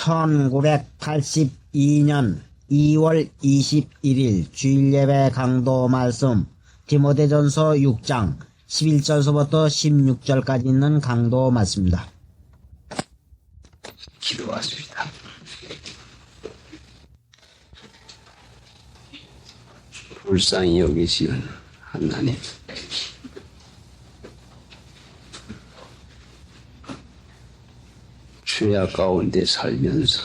1982년 2월 21일 주일예배 강도 말씀 디모데전서 6장 11절서부터 16절까지 있는 강도 말씀입니다. 기도하십니다. 불쌍히 여기시는 하나님, 죄악 가운데 살면서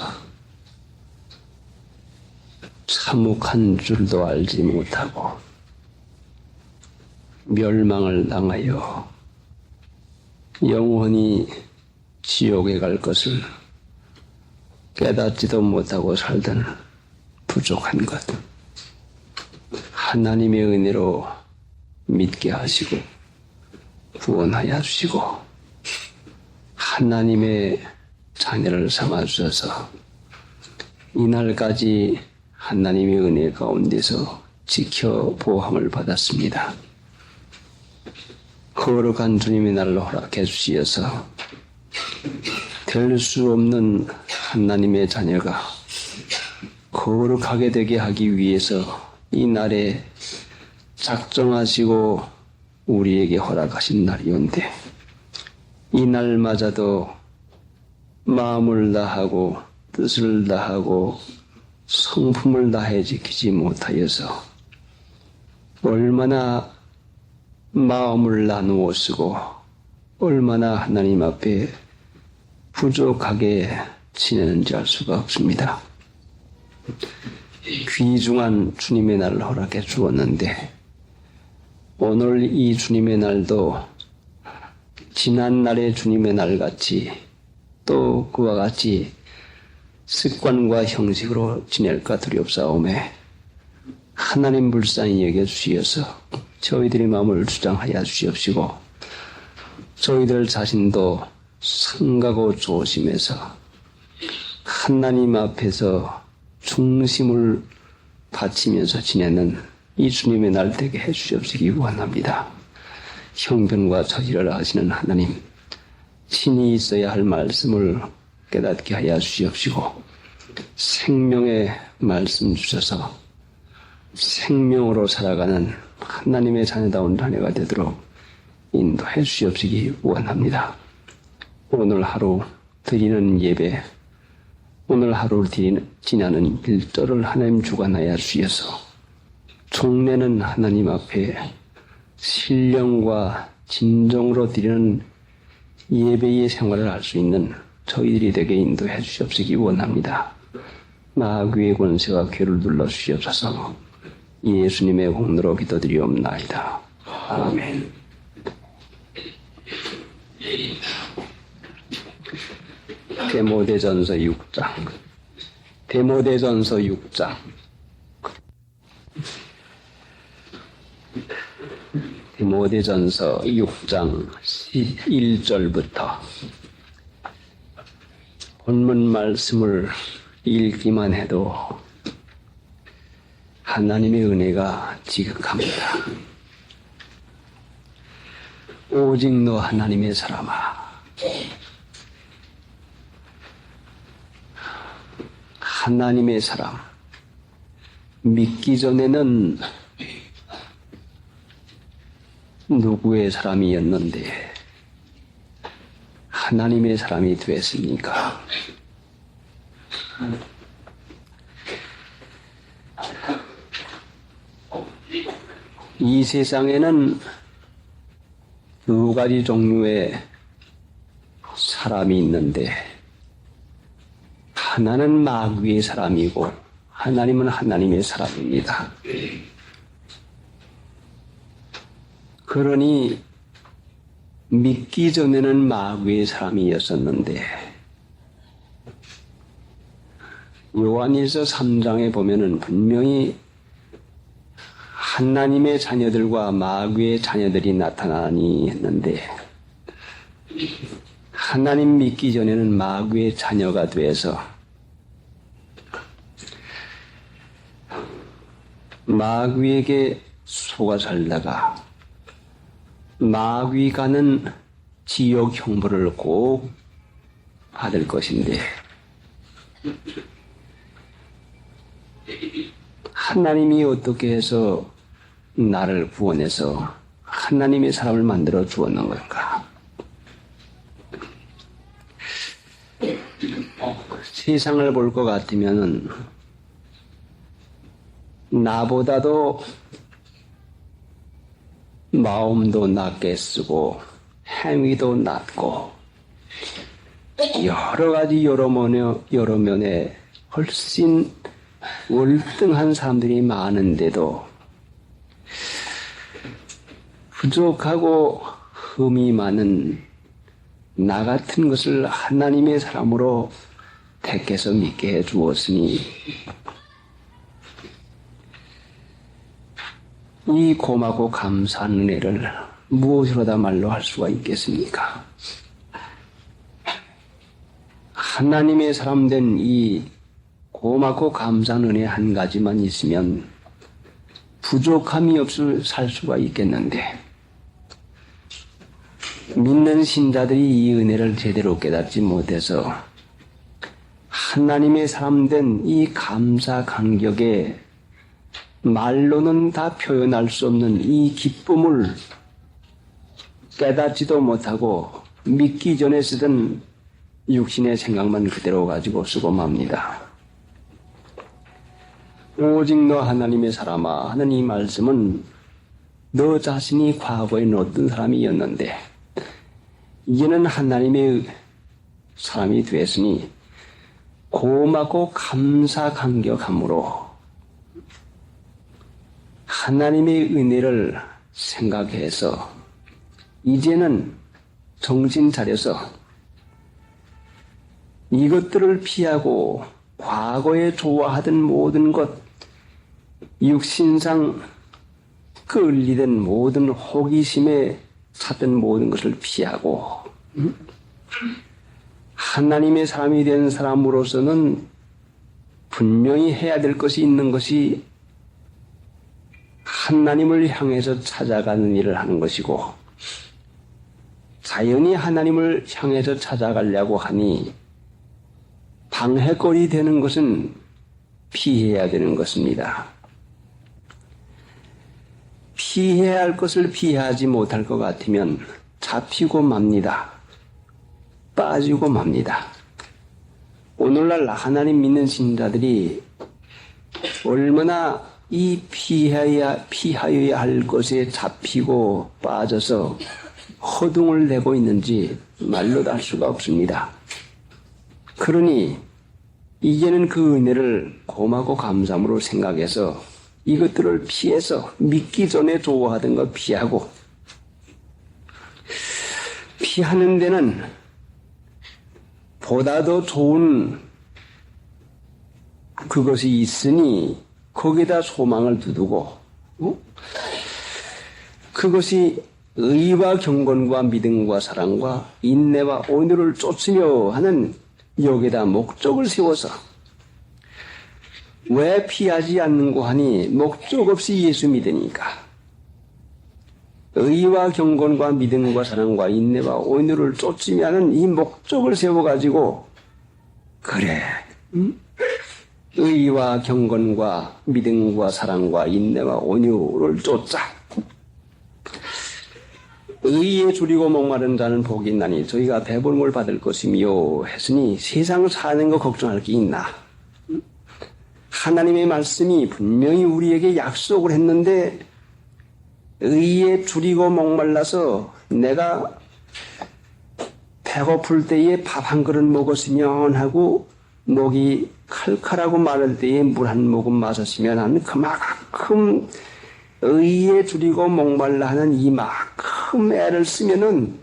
참혹한 줄도 알지 못하고 멸망을 당하여 영원히 지옥에 갈 것을 깨닫지도 못하고 살던 부족한 것, 하나님의 은혜로 믿게 하시고 구원하여 주시고 하나님의 자녀를 삼아 주셔서 이날까지 하나님의 은혜 가운데서 지켜 보함을 받았습니다. 거룩한 주님의 날을 허락해 주시어서 될 수 없는 하나님의 자녀가 거룩하게 되게 하기 위해서 이 날에 작정하시고 우리에게 허락하신 날이온데, 이 날마저도 마음을 다하고 뜻을 다하고 성품을 다해 지키지 못하여서 얼마나 마음을 나누어 쓰고 얼마나 하나님 앞에 부족하게 지내는지 알 수가 없습니다. 귀중한 주님의 날을 허락해 주었는데, 오늘 이 주님의 날도 지난 날의 주님의 날같이 또 그와 같이 습관과 형식으로 지낼까 두렵사오매 하나님 불쌍히 여겨주시어서 저희들의 마음을 주장하여 주시옵시고, 저희들 자신도 성가고 조심해서 하나님 앞에서 중심을 바치면서 지내는 이 주님의 날 되게 해주시옵시기 원합니다. 형편과 처지를 아시는 하나님, 친히 있어야 할 말씀을 깨닫게 하여 주시옵시고 생명의 말씀 주셔서 생명으로 살아가는 하나님의 자녀다운 자녀가 되도록 인도해 주시옵시기 원합니다. 오늘 하루 드리는 예배, 오늘 하루를 지나는 일절을 하나님 주관하여 주셔서 종례는 하나님 앞에 신령과 진정으로 드리는 예배의 생활을 할 수 있는 저희들이 되게 인도해 주시옵시기 원합니다. 마귀의 권세와 괴를 눌러 주시옵소서. 예수님의 공로로 기도드리옵나이다. 아멘. 디모데전서 6장. 디모데전서 6장. 디모데전서 6장 11절부터 본문 말씀을 읽기만 해도 하나님의 은혜가 지극합니다. 오직 너 하나님의 사람아, 하나님의 사람, 믿기 전에는 누구의 사람이었는데 하나님의 사람이 되었습니까? 이 세상에는 두 가지 종류의 사람이 있는데, 하나는 마귀의 사람이고 하나님은 하나님의 사람입니다. 그러니 믿기 전에는 마귀의 사람이었었는데, 요한일서 3장에 보면은 분명히 하나님의 자녀들과 마귀의 자녀들이 나타나니 했는데, 하나님 믿기 전에는 마귀의 자녀가 돼서 마귀에게 속아 살다가 마귀 가는 지옥 형벌을 꼭 받을 것인데, 하나님이 어떻게 해서 나를 구원해서 하나님의 사람을 만들어 주었는 건가? 세상을 볼 것 같으면 나보다도 마음도 낮게 쓰고 행위도 낮고 여러 가지 여러 면에 훨씬 월등한 사람들이 많은데도 부족하고 흠이 많은 나 같은 것을 하나님의 사람으로 택해서 믿게 해 주었으니 이 고맙고 감사한 은혜를 무엇으로다 말로 할 수가 있겠습니까? 하나님의 사람 된 이 고맙고 감사한 은혜 한 가지만 있으면 부족함이 없이 살 수가 있겠는데 믿는 신자들이 이 은혜를 제대로 깨닫지 못해서 하나님의 사람 된 이 감사 감격에 말로는 다 표현할 수 없는 이 기쁨을 깨닫지도 못하고 믿기 전에 쓰던 육신의 생각만 그대로 가지고 쓰고 맙니다. 오직 너 하나님의 사람아 하는 이 말씀은 너 자신이 과거에 어떤 사람이었는데 이제는 하나님의 사람이 되었으니 고맙고 감사 감격함으로 하나님의 은혜를 생각해서 이제는 정신 차려서 이것들을 피하고 과거에 좋아하던 모든 것, 육신상 끌리던 모든 호기심에 찼던 모든 것을 피하고 하나님의 사람이 된 사람으로서는 분명히 해야 될 것이 있는 것이 하나님을 향해서 찾아가는 일을 하는 것이고 자연히 하나님을 향해서 찾아가려고 하니 방해거리 되는 것은 피해야 되는 것입니다. 피해야 할 것을 피하지 못할 것 같으면 잡히고 맙니다. 빠지고 맙니다. 오늘날 하나님 믿는 신자들이 얼마나 이 피하여야 할 것에 잡히고 빠져서 허둥을 내고 있는지 말로도 할 수가 없습니다. 그러니 이제는 그 은혜를 고맙고 감사함으로 생각해서 이것들을 피해서 믿기 전에 좋아하던 것 피하고 피하는 데는 보다 더 좋은 그것이 있으니 거기다 소망을 두두고 그것이 의와 경건과 믿음과 사랑과 인내와 온유를 쫓으며 하는 여기다 목적을 세워서 왜 피하지 않는고 하니 목적 없이 예수 믿으니까 의와 경건과 믿음과 사랑과 인내와 온유를 쫓으며 하는 이 목적을 세워가지고 그래 의와 경건과 믿음과 사랑과 인내와 온유를 쫓자 의에 줄이고 목마른 자는 복이 있나니 저희가 배부름을 받을 것이며 했으니 세상 사는 거 걱정할 게 있나? 하나님의 말씀이 분명히 우리에게 약속을 했는데 의에 줄이고 목말라서 내가 배고플 때에 밥 한 그릇 먹었으면 하고 목이 칼칼하고 마를 때에 물 한 모금 마셨으면 하는 그만큼 의에 줄이고 목말라 하는 이만큼 애를 쓰면은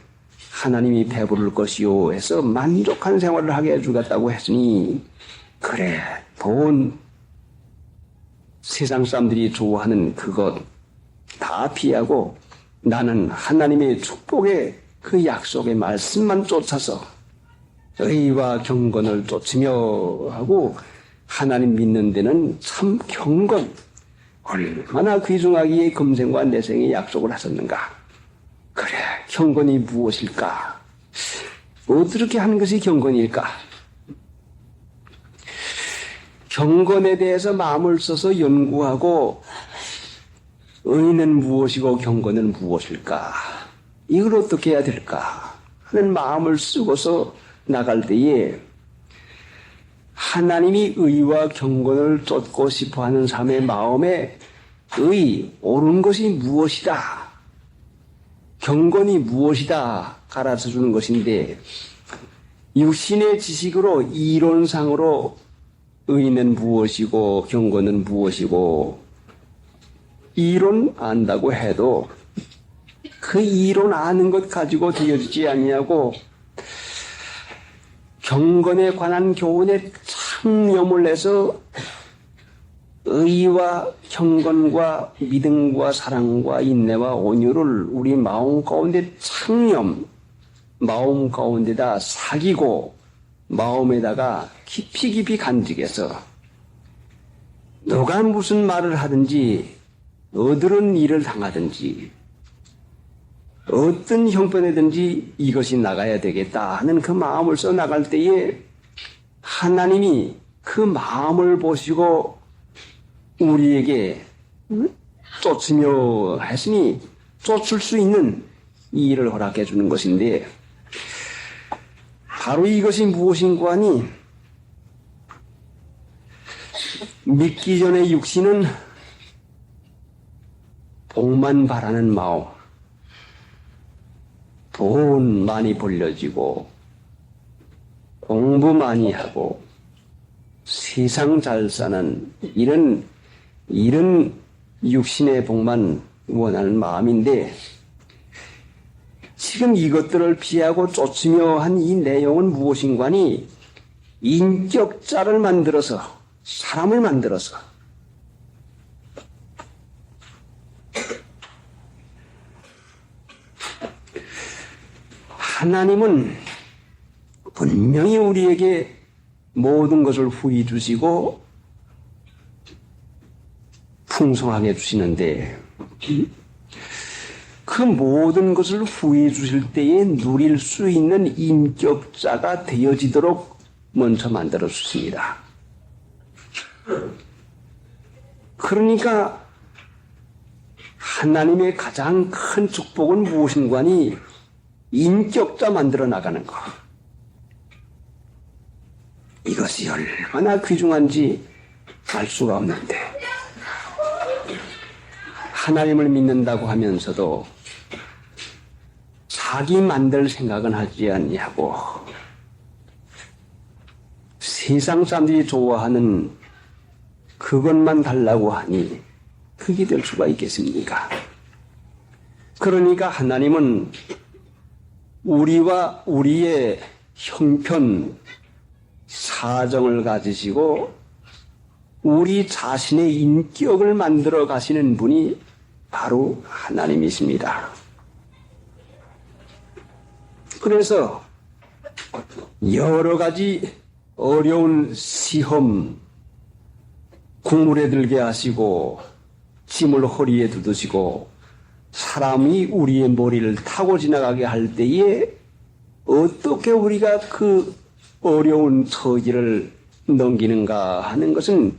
하나님이 배부를 것이요 해서 만족한 생활을 하게 해주겠다고 했으니 그래 돈 세상 사람들이 좋아하는 그것 다 피하고 나는 하나님의 축복의 그 약속의 말씀만 쫓아서 의와 경건을 쫓으며 하고 하나님 믿는 데는 참 경건 얼마나 귀중하기에 금생과 내생의 약속을 하셨는가. 그래 경건이 무엇일까? 어떻게 하는 것이 경건일까? 경건에 대해서 마음을 써서 연구하고 의는 무엇이고 경건은 무엇일까? 이걸 어떻게 해야 될까? 하는 마음을 쓰고서 나갈 때에 하나님이 의와 경건을 쫓고 싶어하는 사람의 마음에 옳은 것이 무엇이다, 경건이 무엇이다 가르쳐 주는 것인데, 육신의 지식으로 이론상으로 의는 무엇이고 경건은 무엇이고 이론 안다고 해도 그 이론 아는 것 가지고 되어지지 아니하고 경건에 관한 교훈에 창념을 해서 의와 경건과 믿음과 사랑과 인내와 온유를 우리 마음 가운데 창념, 마음 가운데다 사귀고 마음에다가 깊이 간직해서 누가 무슨 말을 하든지 어떤 일을 당하든지 어떤 형편이든지 이것이 나가야 되겠다 하는 그 마음을 써 나갈 때에 하나님이 그 마음을 보시고 우리에게 쫓으며 했으니 쫓을 수 있는 이 일을 허락해 주는 것인데, 바로 이것이 무엇인가 하니 믿기 전에 육신은 복만 바라는 마음, 돈 많이 벌려지고 공부 많이 하고 세상 잘 사는 이런 육신의 복만 원하는 마음인데, 지금 이것들을 피하고 쫓으며 한 이 내용은 무엇인가 하니 인격자를 만들어서, 사람을 만들어서 하나님은 분명히 우리에게 모든 것을 후히 주시고 풍성하게 주시는데, 그 모든 것을 후히 주실 때에 누릴 수 있는 인격자가 되어지도록 먼저 만들어 주십니다. 그러니까 하나님의 가장 큰 축복은 무엇인가 하니 인격자 만들어 나가는 것. 이것이 얼마나 귀중한지 알 수가 없는데, 하나님을 믿는다고 하면서도 자기 만들 생각은 하지 아니하고 세상 사람들이 좋아하는 그것만 달라고 하니 그게 될 수가 있겠습니까? 그러니까 하나님은 우리와 우리의 형편, 사정을 가지시고 우리 자신의 인격을 만들어 가시는 분이 바로 하나님이십니다. 그래서 여러 가지 어려운 시험, 국물에 들게 하시고 짐을 허리에 두드시고 사람이 우리의 머리를 타고 지나가게 할 때에 어떻게 우리가 그 어려운 처지를 넘기는가 하는 것은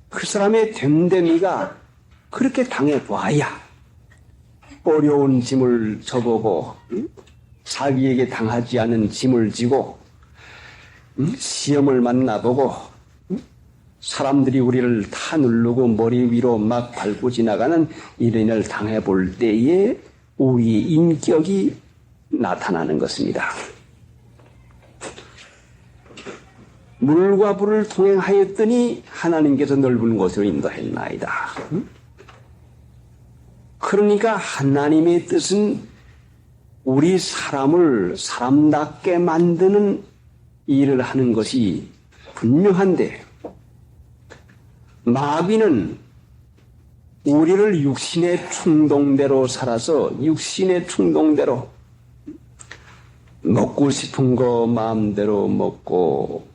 그 사람의 됨됨이가 그렇게 당해봐야 어려운 짐을 져보고 자기에게 당하지 않은 짐을 지고 시험을 만나보고 사람들이 우리를 타 누르고 머리 위로 막 밟고 지나가는 이런 일을 당해볼 때에 우리의 인격이 나타나는 것입니다. 물과 불을 통행하였더니 하나님께서 넓은 곳으로 인도했나이다. 그러니까 하나님의 뜻은 우리 사람을 사람답게 만드는 일을 하는 것이 분명한데, 마귀는 우리를 육신의 충동대로 살아서 육신의 충동대로 먹고 싶은 거 마음대로 먹고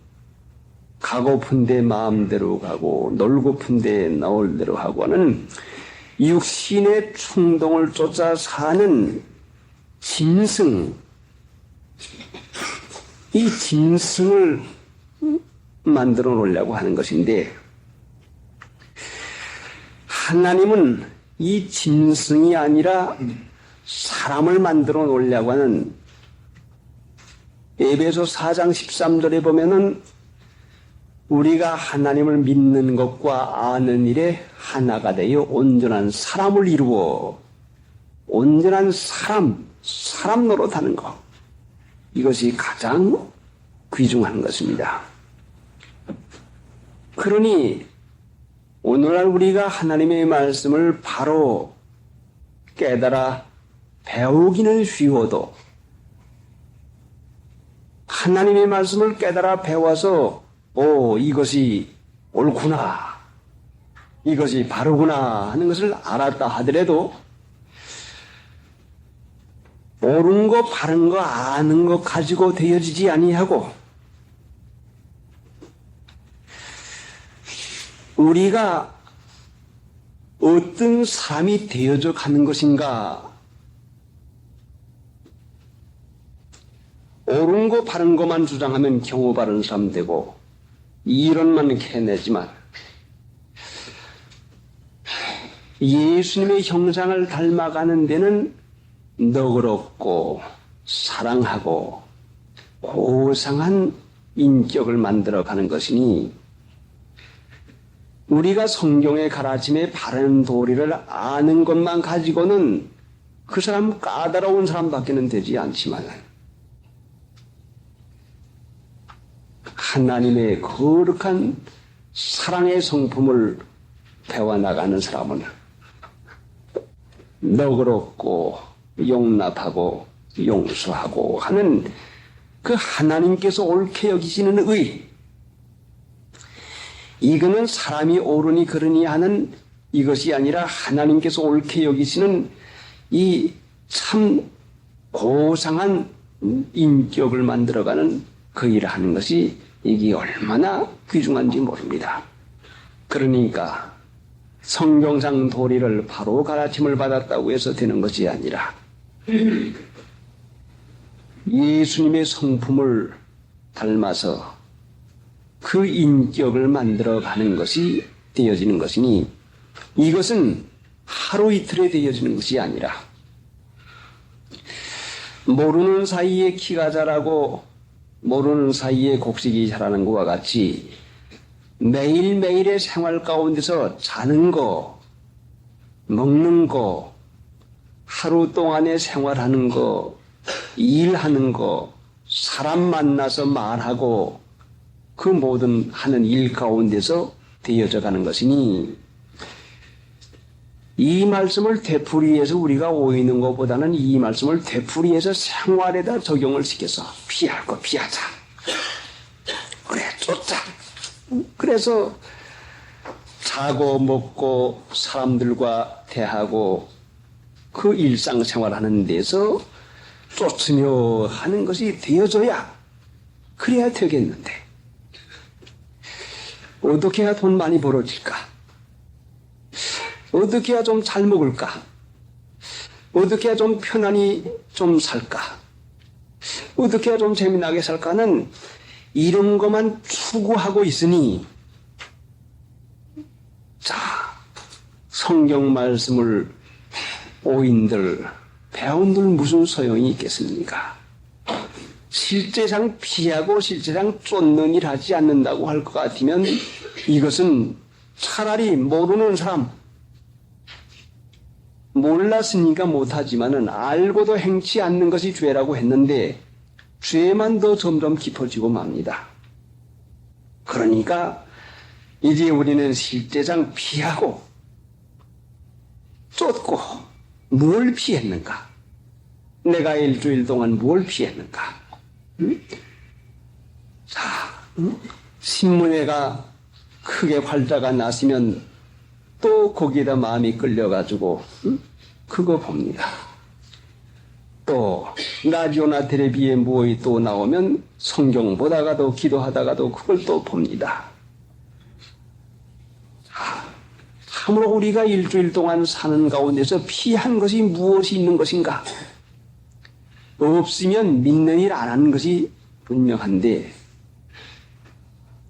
가고픈데 마음대로 가고 놀고픈데 나올 대로 하고 하는 육신의 충동을 쫓아 사는 짐승, 이 짐승을 만들어 놓으려고 하는 것인데, 하나님은 이 짐승이 아니라 사람을 만들어 놓으려고 하는 에베소 4장 13절에 보면은 우리가 하나님을 믿는 것과 아는 일에 하나가 되어 온전한 사람을 이루어 온전한 사람 노릇하는 것. 이것이 가장 귀중한 것입니다. 그러니 오늘날 우리가 하나님의 말씀을 바로 깨달아 배우기는 쉬워도 하나님의 말씀을 깨달아 배워서 이것이 옳구나, 이것이 바르구나 하는 것을 알았다 하더라도 옳은 거 바른 거 아는 거 가지고 되어지지 아니하고 우리가 어떤 사람이 되어져 가는 것인가, 옳은 거 바른 거만 주장하면 경우 바른 사람 되고 이론만 캐내지만 예수님의 형상을 닮아가는 데는 너그럽고 사랑하고 고상한 인격을 만들어가는 것이니 우리가 성경의 가르침에 바른 도리를 아는 것만 가지고는 그 사람 까다로운 사람밖에는 되지 않지만 하나님의 거룩한 사랑의 성품을 배워나가는 사람은 너그럽고 용납하고 용서하고 하는 그 하나님께서 옳게 여기시는 의, 이거는 사람이 옳으니 그러니 하는 이것이 아니라 하나님께서 옳게 여기시는 이 참 고상한 인격을 만들어가는 그 일을 하는 것이 이게 얼마나 귀중한지 모릅니다. 그러니까 성경상 도리를 바로 가르침을 받았다고 해서 되는 것이 아니라 예수님의 성품을 닮아서 그 인격을 만들어가는 것이 되어지는 것이니 이것은 하루 이틀에 되어지는 것이 아니라 모르는 사이에 키가 자라고 모르는 사이에 곡식이 자라는 것과 같이 매일매일의 생활 가운데서 자는 거, 먹는 거, 하루 동안에 생활하는 거, 일하는 거, 사람 만나서 말하고 그 모든 하는 일 가운데서 되어져 가는 것이니 이 말씀을 되풀이해서 우리가 오이는 것보다는 이 말씀을 되풀이해서 생활에다 적용을 시켜서 피할 거 피하자. 그래, 쫓자. 그래서 자고 먹고 사람들과 대하고 그 일상생활 하는 데서 쫓으며 하는 것이 되어져야 그래야 되겠는데 어떻게 해야 돈 많이 벌어질까? 어떻게 해야 좀 잘 먹을까? 어떻게 해야 좀 편안히 좀 살까? 어떻게 해야 좀 재미나게 살까는 이런 것만 추구하고 있으니 자, 성경 말씀을 오인들, 배운들 무슨 소용이 있겠습니까? 실제상 피하고 실제상 쫓는 일 하지 않는다고 할 것 같으면 이것은 차라리 모르는 사람, 몰랐으니까 못하지만은 알고도 행치 않는 것이 죄라고 했는데 죄만 더 점점 깊어지고 맙니다. 그러니까 이제 우리는 실제상 피하고 쫓고 뭘 피했는가? 내가 일주일 동안 뭘 피했는가? 응? 자, 신문회가 크게 활자가 났으면 또 거기에다 마음이 끌려가지고 그거 봅니다. 또 라디오나 텔레비에 무엇이 또 나오면 성경 보다가도 기도하다가도 그걸 또 봅니다. 참으로 우리가 일주일 동안 사는 가운데서 피한 것이 무엇이 있는 것인가? 없으면 믿는 일 안 하는 것이 분명한데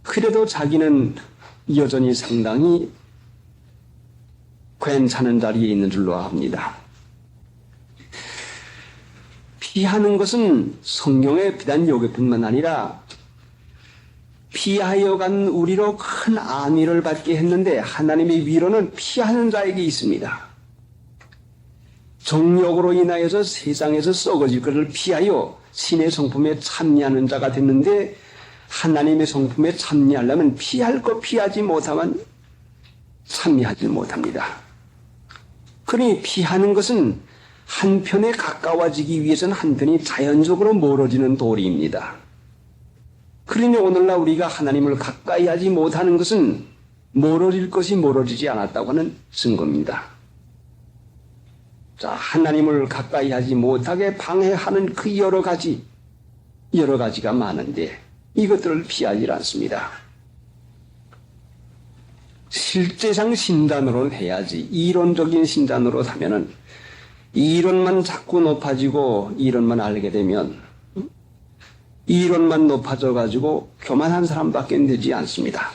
그래도 자기는 여전히 상당히 괜찮은 자리에 있는 줄로 압니다. 피하는 것은 성경의 비단 요괴뿐만 아니라 피하여 간 우리로 큰 안위를 받게 했는데 하나님의 위로는 피하는 자에게 있습니다. 정욕으로 인하여서 세상에서 썩어질 것을 피하여 신의 성품에 참여하는 자가 됐는데 하나님의 성품에 참여하려면 피할 것 피하지 못하면 참여하지 못합니다. 그러니 피하는 것은 한편에 가까워지기 위해서는 한편이 자연적으로 멀어지는 도리입니다. 그러니 오늘날 우리가 하나님을 가까이 하지 못하는 것은 멀어질 것이 멀어지지 않았다고 하는 증거입니다. 자, 하나님을 가까이 하지 못하게 방해하는 그 여러 가지가 많은데 이것들을 피하지 않습니다. 실제상 신단으로는 해야지. 이론적인 신단으로 하면은 이론만 자꾸 높아지고 이론만 알게 되면 이론만 높아져 가지고 교만한 사람밖에 되지 않습니다.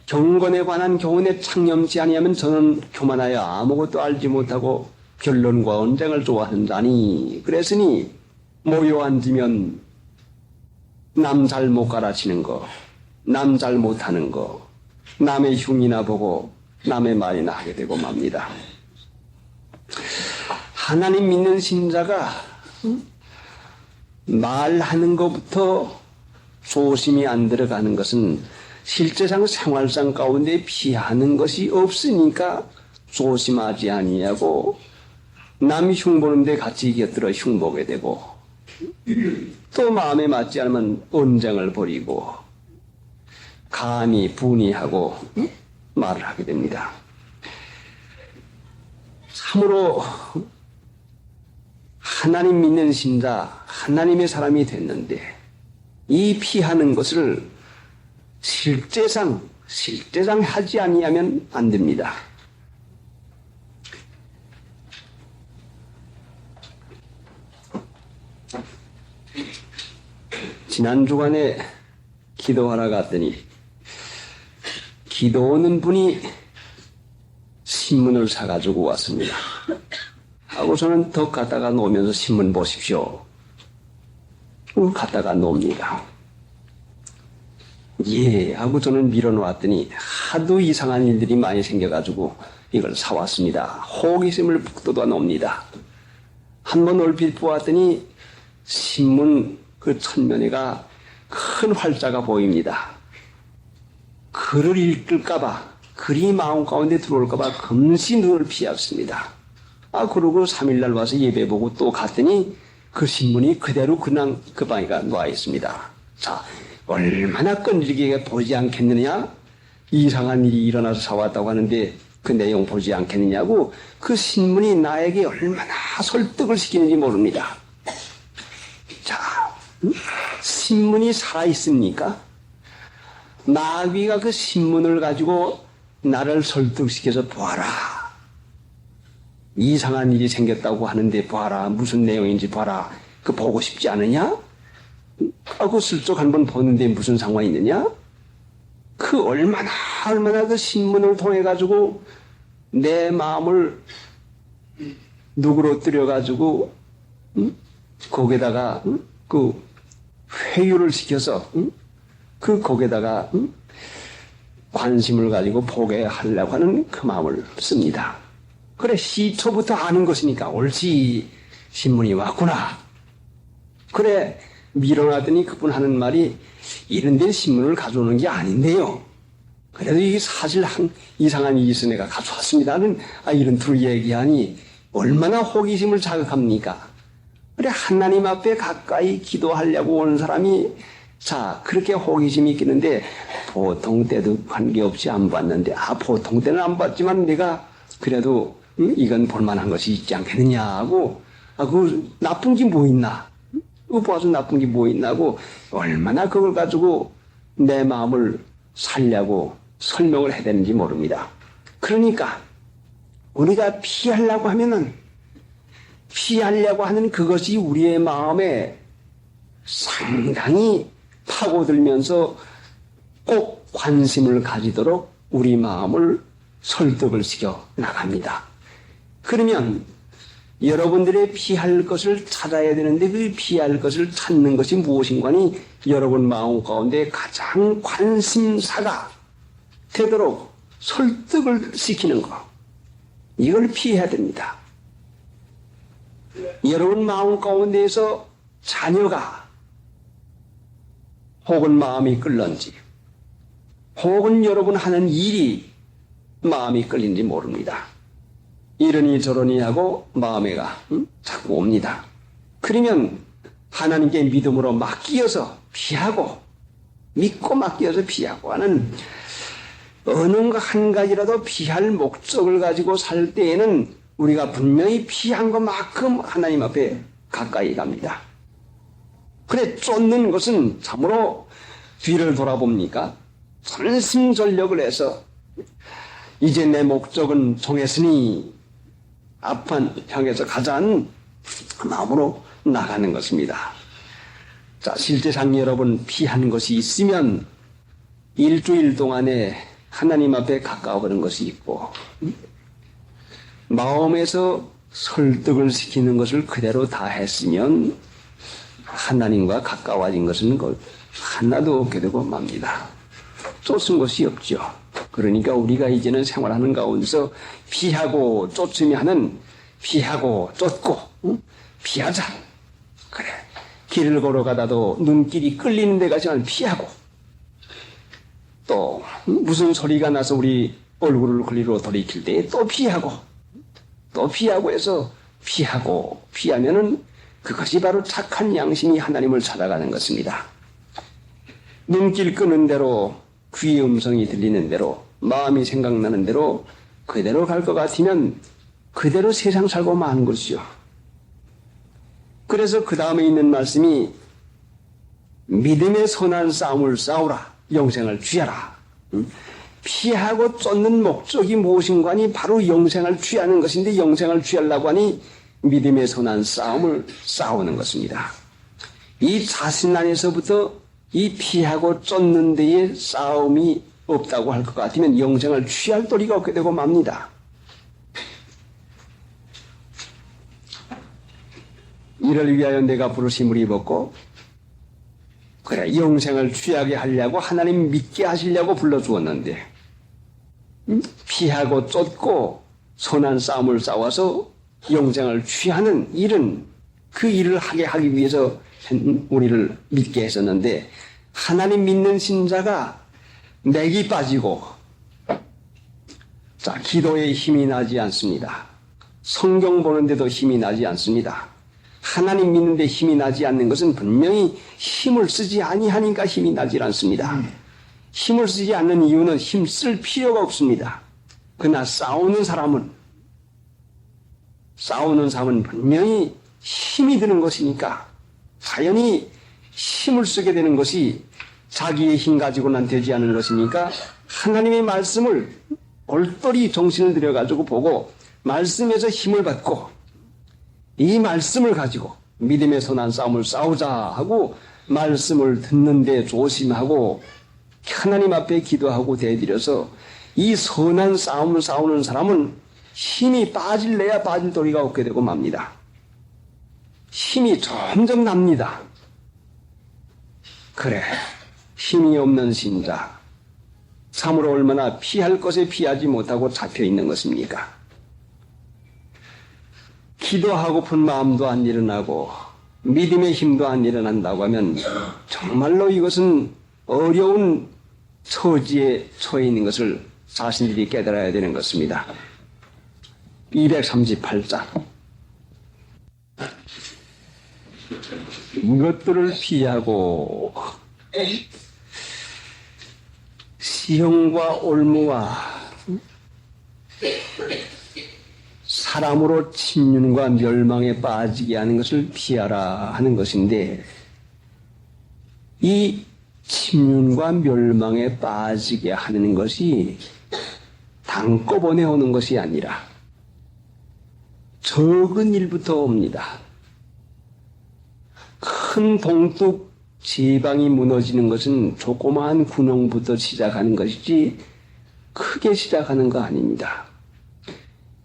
경건에 관한 교훈에 창념치 아니하면 저는 교만하여 아무것도 알지 못하고 변론과 언쟁을 좋아하는 자니 그랬으니 모여 앉으면 남 잘 못 가르치는 거, 남 잘 못하는 거, 남의 흉이나 보고 남의 말이나 하게 되고 맙니다. 하나님 믿는 신자가 말하는 것부터 조심이 안 들어가는 것은 실제상 생활상 가운데 피하는 것이 없으니까 조심하지 아니하고 남이 흉보는데 같이 곁들어 흉보게 되고 또 마음에 맞지 않으면 언쟁을 벌이고 감히 분이하고 말을 하게 됩니다. 참으로 하나님 믿는 신자, 하나님의 사람이 됐는데 이 피하는 것을 실제상 하지 아니하면 안 됩니다. 지난 주간에 기도하러 갔더니 기도하는 분이 신문을 사가지고 왔습니다. 하고서는 더 갖다가 놓으면서 신문 보십시오. 갖다가 놓습니다. 예, 하고 저는 밀어놓았더니 하도 이상한 일들이 많이 생겨가지고 이걸 사왔습니다. 호기심을 북돋아 놓습니다. 한번 얼핏 보았더니 신문 그 첫면에가 큰 활자가 보입니다. 글을 읽을까봐, 글이 마음 가운데 들어올까봐 금시 눈을 피했습니다. 그러고 3일날 와서 예배 보고 또 갔더니 그 신문이 그대로 그냥 그 방에가 놓아 있습니다. 자, 얼마나 끈질기게 보지 않겠느냐? 이상한 일이 일어나서 사왔다고 하는데 그 내용 보지 않겠느냐고 그 신문이 나에게 얼마나 설득을 시키는지 모릅니다. 자, 신문이 살아있습니까? 마귀가 그 신문을 가지고 나를 설득시켜서 보아라. 이상한 일이 생겼다고 하는데 봐라. 무슨 내용인지 봐라. 그 보고 싶지 않으냐? 그 슬쩍 한번 보는데 무슨 상관이 있느냐? 그 얼마나 그 신문을 통해 가지고 내 마음을 누그러뜨려 가지고 거기다가 그 회유를 시켜서 그 거기다가 관심을 가지고 보게 하려고 하는 그 마음을 씁니다. 그래, 시초부터 아는 것이니까 옳지, 신문이 왔구나. 그래, 밀어놨더니 그분 하는 말이 이런 데 신문을 가져오는 게 아닌데요. 그래도 이게 사실 이상한 일이 있어 내가 가져왔습니다는 이런 투로 얘기하니 얼마나 호기심을 자극합니까? 그래, 하나님 앞에 가까이 기도하려고 온 사람이 자, 그렇게 호기심이 있겠는데 보통 때도 관계없이 안 봤는데 보통 때는 안 봤지만 내가 그래도 이건 볼만한 것이 있지 않겠느냐 하고 그 나쁜 게 뭐 있나? 그거 봐서 나쁜 게 뭐 있나고 얼마나 그걸 가지고 내 마음을 살려고 설명을 해야 되는지 모릅니다. 그러니까 우리가 피하려고 하면은 피하려고 하는 그것이 우리의 마음에 상당히 파고들면서 꼭 관심을 가지도록 우리 마음을 설득을 시켜 나갑니다. 그러면 여러분들의 피할 것을 찾아야 되는데 그 피할 것을 찾는 것이 무엇인가니 여러분 마음 가운데 가장 관심사가 되도록 설득을 시키는 것. 이걸 피해야 됩니다. 여러분 마음 가운데에서 자녀가 혹은 마음이 끌런지 혹은 여러분 하는 일이 마음이 끌린지 모릅니다. 이러니 저러니 하고 마음에가 자꾸 옵니다. 그러면 하나님께 믿음으로 맡기어서 피하고 믿고 맡기어서 피하고 하는 어느 한 가지라도 피할 목적을 가지고 살 때에는 우리가 분명히 피한 것만큼 하나님 앞에 가까이 갑니다. 그래 쫓는 것은 참으로 뒤를 돌아봅니까? 전심전력을 해서 이제 내 목적은 정했으니 앞만 향해서 가자는 마음으로 나가는 것입니다. 자, 실제상 여러분 피한 것이 있으면 일주일 동안에 하나님 앞에 가까워지는 것이 있고 마음에서 설득을 시키는 것을 그대로 다 했으면 하나님과 가까워진 것은 하나도 없게 되고 맙니다. 쫓은 것이 없죠. 그러니까 우리가 이제는 생활하는 가운데서 피하고 쫓으며 하는 피하고 쫓고 피하자. 그래. 길을 걸어가다도 눈길이 끌리는 데 가지만 피하고 또 무슨 소리가 나서 우리 얼굴을 그리로 돌이킬 때 또 피하고 또 피하고 해서 피하고 피하면은 그것이 바로 착한 양심이 하나님을 찾아가는 것입니다. 눈길 끄는 대로 귀의 음성이 들리는 대로 마음이 생각나는 대로 그대로 갈 것 같으면 그대로 세상 살고 마는 것이요. 그래서 그 다음에 있는 말씀이 믿음의 선한 싸움을 싸우라. 영생을 취하라. 피하고 쫓는 목적이 무엇인가니 바로 영생을 취하는 것인데 영생을 취하려고 하니 믿음의 선한 싸움을 싸우는 것입니다. 이 자신 안에서부터 이 피하고 쫓는 데에 싸움이 없다고 할 것 같으면 영생을 취할 도리가 없게 되고 맙니다. 이를 위하여 내가 부르심을 입었고 그래 영생을 취하게 하려고 하나님 믿게 하시려고 불러주었는데 피하고 쫓고 선한 싸움을 싸워서 영생을 취하는 일은 그 일을 하기 위해서 우리를 믿게 했었는데 하나님 믿는 신자가 맥이 빠지고 자 기도에 힘이 나지 않습니다. 성경 보는데도 힘이 나지 않습니다. 하나님 믿는데 힘이 나지 않는 것은 분명히 힘을 쓰지 아니하니까 힘이 나지 않습니다. 힘을 쓰지 않는 이유는 힘 쓸 필요가 없습니다. 그러나 싸우는 사람은 분명히 힘이 드는 것이니까 당연히 힘을 쓰게 되는 것이 자기의 힘 가지고는 되지 않는 것이니까 하나님의 말씀을 올똘히 정신을 들여가지고 보고 말씀에서 힘을 받고 이 말씀을 가지고 믿음의 선한 싸움을 싸우자 하고 말씀을 듣는데 조심하고 하나님 앞에 기도하고 대드려서 이 선한 싸움을 싸우는 사람은 힘이 빠질래야 빠질 도리가 없게 되고 맙니다. 힘이 점점 납니다. 그래 힘이 없는 신자 참으로 얼마나 피할 것에 피하지 못하고 잡혀 있는 것입니까? 기도하고픈 마음도 안 일어나고 믿음의 힘도 안 일어난다고 하면 정말로 이것은 어려운 처지에 처해 있는 것을 자신들이 깨달아야 되는 것입니다. 238장 이것들을 피하고 시험과 올무와 사람으로 침륜과 멸망에 빠지게 하는 것을 피하라 하는 것인데 이 침륜과 멸망에 빠지게 하는 것이 한꺼번에 오는 것이 아니라 적은 일부터 옵니다. 큰 동뚝 지방이 무너지는 것은 조그마한 구멍부터 시작하는 것이지 크게 시작하는 거 아닙니다.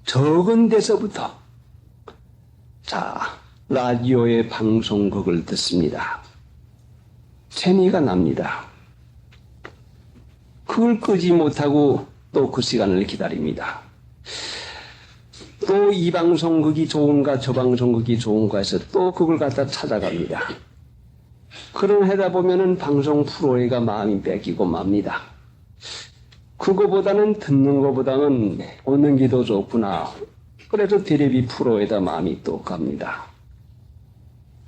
적은 데서부터 자, 라디오의 방송국을 듣습니다. 재미가 납니다. 그걸 끄지 못하고 또 그 시간을 기다립니다. 또 이 방송국이 좋은가 저 방송국이 좋은가 해서 또 그걸 갖다 찾아갑니다. 그런 하다 보면은 방송 프로에가 마음이 뺏기고 맙니다. 그거보다는 듣는 것보다는 보는 게 더 좋구나. 그래서 테레비 프로에다 마음이 또 갑니다.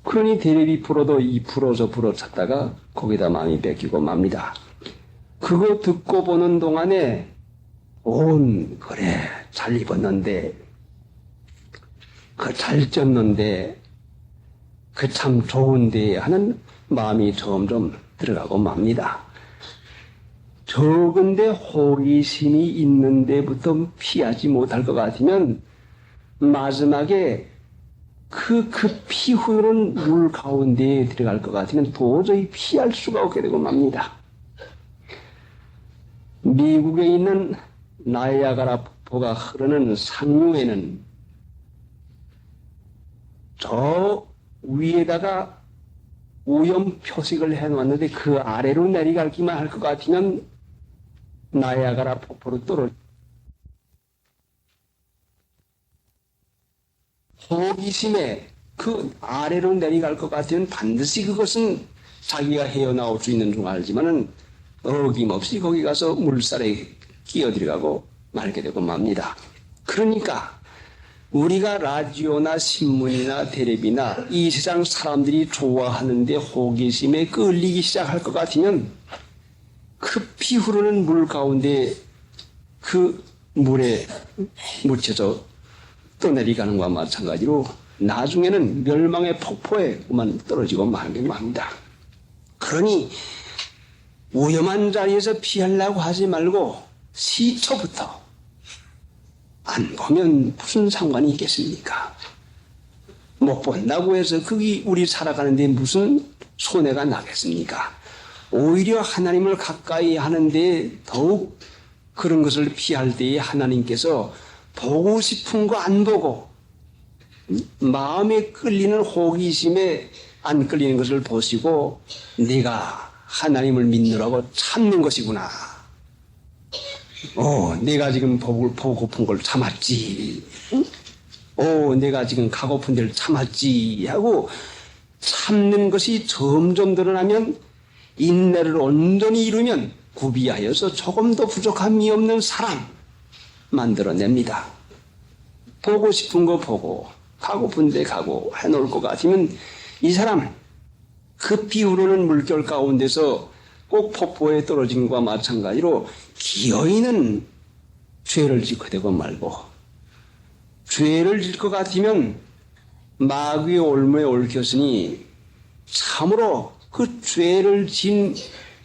그러니 테레비 프로도 이 프로 저 프로 찾다가 거기다 마음이 뺏기고 맙니다. 그거 듣고 보는 동안에 그래 잘 입었는데 그 잘 쪘는데 그 참 좋은데 하는 마음이 점점 들어가고 맙니다. 적은데 호기심이 있는 데부터 피하지 못할 것 같으면 마지막에 그 피후는 물 가운데에 들어갈 것 같으면 도저히 피할 수가 없게 되고 맙니다. 미국에 있는 나이아가라 폭포가 흐르는 상류에는 저 위에다가 오염 표식을 해놓았는데 그 아래로 내려가기만 할 것 같으면 나이아가라 폭포로 떨어져. 호기심에 그 아래로 내려갈 것 같으면 반드시 그것은 자기가 헤어나올 수 있는 줄 알지만은 어김없이 거기 가서 물살에 끼어들어가고 말게 되고 맙니다. 그러니까 우리가 라디오나 신문이나 텔레비나 이 세상 사람들이 좋아하는데 호기심에 끌리기 시작할 것 같으면 급히 흐르는 물 가운데 그 물에 묻혀서 떠내려가는 것과 마찬가지로 나중에는 멸망의 폭포에만 떨어지고 말게 맙니다. 그러니 위험한 자리에서 피하려고 하지 말고 시초부터 안 보면 무슨 상관이 있겠습니까? 못 본다고 해서 그게 우리 살아가는데 무슨 손해가 나겠습니까? 오히려 하나님을 가까이 하는데 더욱 그런 것을 피할 때에 하나님께서 보고 싶은 거 안 보고 마음에 끌리는 호기심에 안 끌리는 것을 보시고 내가 하나님을 믿느라고 참는 것이구나. 내가 지금 보고픈 걸 참았지. 내가 지금 가고픈 데를 참았지 하고 참는 것이 점점 드러나면 인내를 온전히 이루면 구비하여서 조금 더 부족함이 없는 사람 만들어냅니다. 보고 싶은 거 보고 가고픈 데 가고 해놓을 것 같으면 이 사람 급히 흐르는 물결 가운데서 꼭 폭포에 떨어진 것과 마찬가지로 기어이는 죄를 짓게 되고 말고 죄를 질 것 같으면 마귀의 올무에 얽혔으니 참으로 그 죄를 진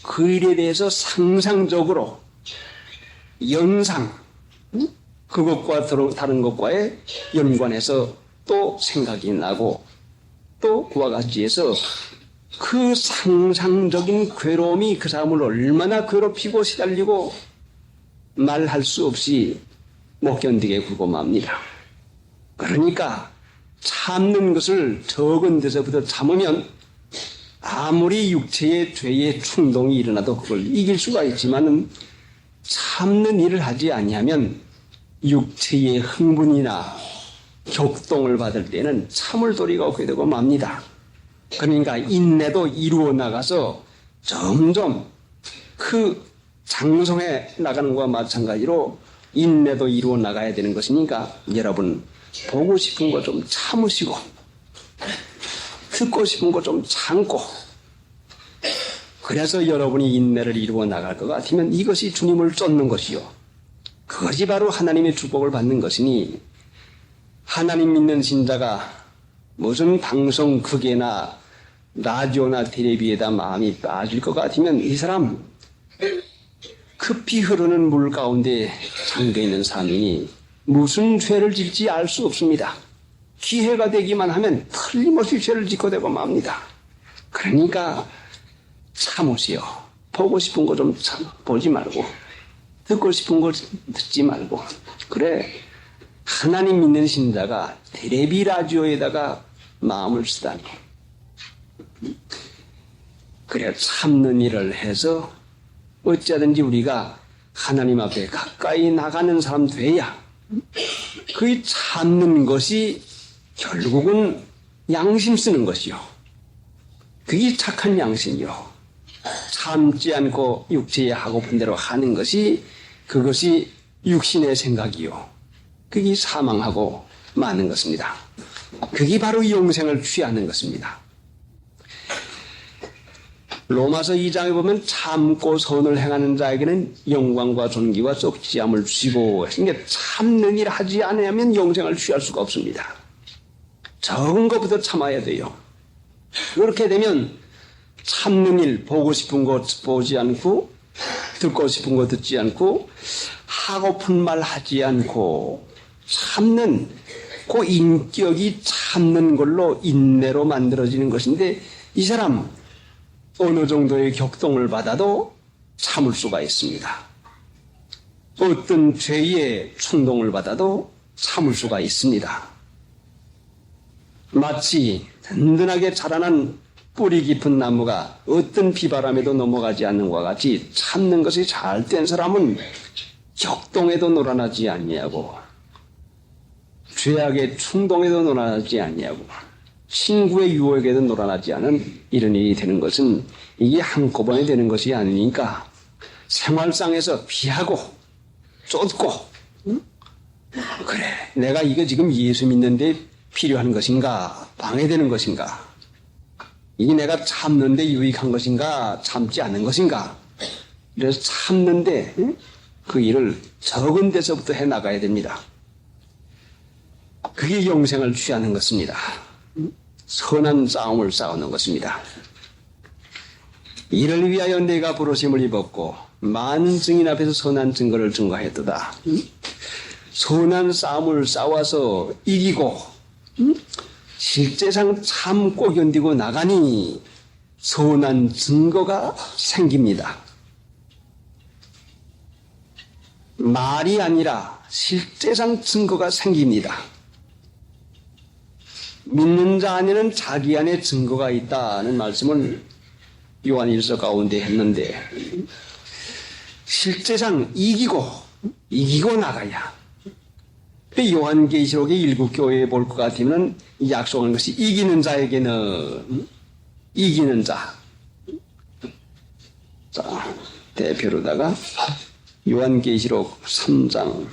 그 일에 대해서 상상적으로 연상 그것과 다른 것과의 연관해서 또 생각이 나고 또 그와 같이 해서 그 상상적인 괴로움이 그 사람을 얼마나 괴롭히고 시달리고 말할 수 없이 못 견디게 굴고 맙니다. 그러니까 참는 것을 적은 데서부터 참으면 아무리 육체의 죄의 충동이 일어나도 그걸 이길 수가 있지만은 참는 일을 하지 아니하면 육체의 흥분이나 격동을 받을 때는 참을 도리가 없게 되고 맙니다. 그러니까 인내도 이루어 나가서 점점 그 장성해 나가는 것과 마찬가지로 인내도 이루어 나가야 되는 것이니까 여러분 보고 싶은 거 좀 참으시고 듣고 싶은 거 좀 참고 그래서 여러분이 인내를 이루어 나갈 것 같으면 이것이 주님을 쫓는 것이요. 그것이 바로 하나님의 축복을 받는 것이니 하나님 믿는 신자가 무슨 방송 극에나 라디오나 텔레비에다 마음이 빠질 것 같으면 이 사람 급히 흐르는 물 가운데 잠겨있는 삶이니 무슨 죄를 질지 알 수 없습니다. 기회가 되기만 하면 틀림없이 죄를 짓고 되고 맙니다. 그러니까 참으시오. 보고 싶은 거 좀 보지 말고 듣고 싶은 걸 듣지 말고. 그래, 하나님 믿는 신자가 테레비 라디오에다가 마음을 쓰다니. 그래, 참는 일을 해서 어찌하든지 우리가 하나님 앞에 가까이 나가는 사람 돼야 그 참는 것이 결국은 양심 쓰는 것이요. 그게 착한 양심이요. 참지 않고 육체에 하고픈 대로 하는 것이 그것이 육신의 생각이요. 그게 사망하고 마는 것입니다. 그게 바로 영생을 취하는 것입니다. 로마서 2장에 보면 참고 선을 행하는 자에게는 영광과 존귀와 썩지함을 주시고, 그러니까 참는 일 하지 않으면 영생을 취할 수가 없습니다. 적은 것부터 참아야 돼요. 그렇게 되면 참는 일, 보고 싶은 거 보지 않고, 듣고 싶은 거 듣지 않고, 하고픈 말 하지 않고, 참는 그 인격이 참는 걸로 인내로 만들어지는 것인데, 이 사람 어느 정도의 격동을 받아도 참을 수가 있습니다. 어떤 죄의 충동을 받아도 참을 수가 있습니다. 마치 든든하게 자라난 뿌리 깊은 나무가 어떤 비바람에도 넘어가지 않는 것과 같이 참는 것이 잘 된 사람은 격동에도 놀아나지 아니하고 죄악의 충동에도 놀아나지 아니하고 친구의 유혹에도 놀아나지 않은 이런 일이 되는 것은 이게 한꺼번에 되는 것이 아니니까 생활상에서 피하고 쫓고 그래 내가 이거 지금 예수 믿는데 필요한 것인가 방해되는 것인가 이게 내가 참는데 유익한 것인가 참지 않는 것인가 그래서 참는데 그 일을 적은 데서부터 해나가야 됩니다. 그게 영생을 취하는 것입니다. 선한 싸움을 싸우는 것입니다. 이를 위하여 내가 부르심을 입었고 많은 증인 앞에서 선한 증거를 증거하였도다. 선한 싸움을 싸워서 이기고 실제상 참고 견디고 나가니 선한 증거가 생깁니다. 말이 아니라 실제상 증거가 생깁니다. 믿는 자 안에는 자기 안에 증거가 있다는 말씀을 요한일서 가운데 했는데 실제상 이기고 나가야 요한계시록의 일곱 교회에 볼 것 같으면 약속하는 것이 이기는 자에게는 이기는 자. 자, 대표로다가 요한계시록 3장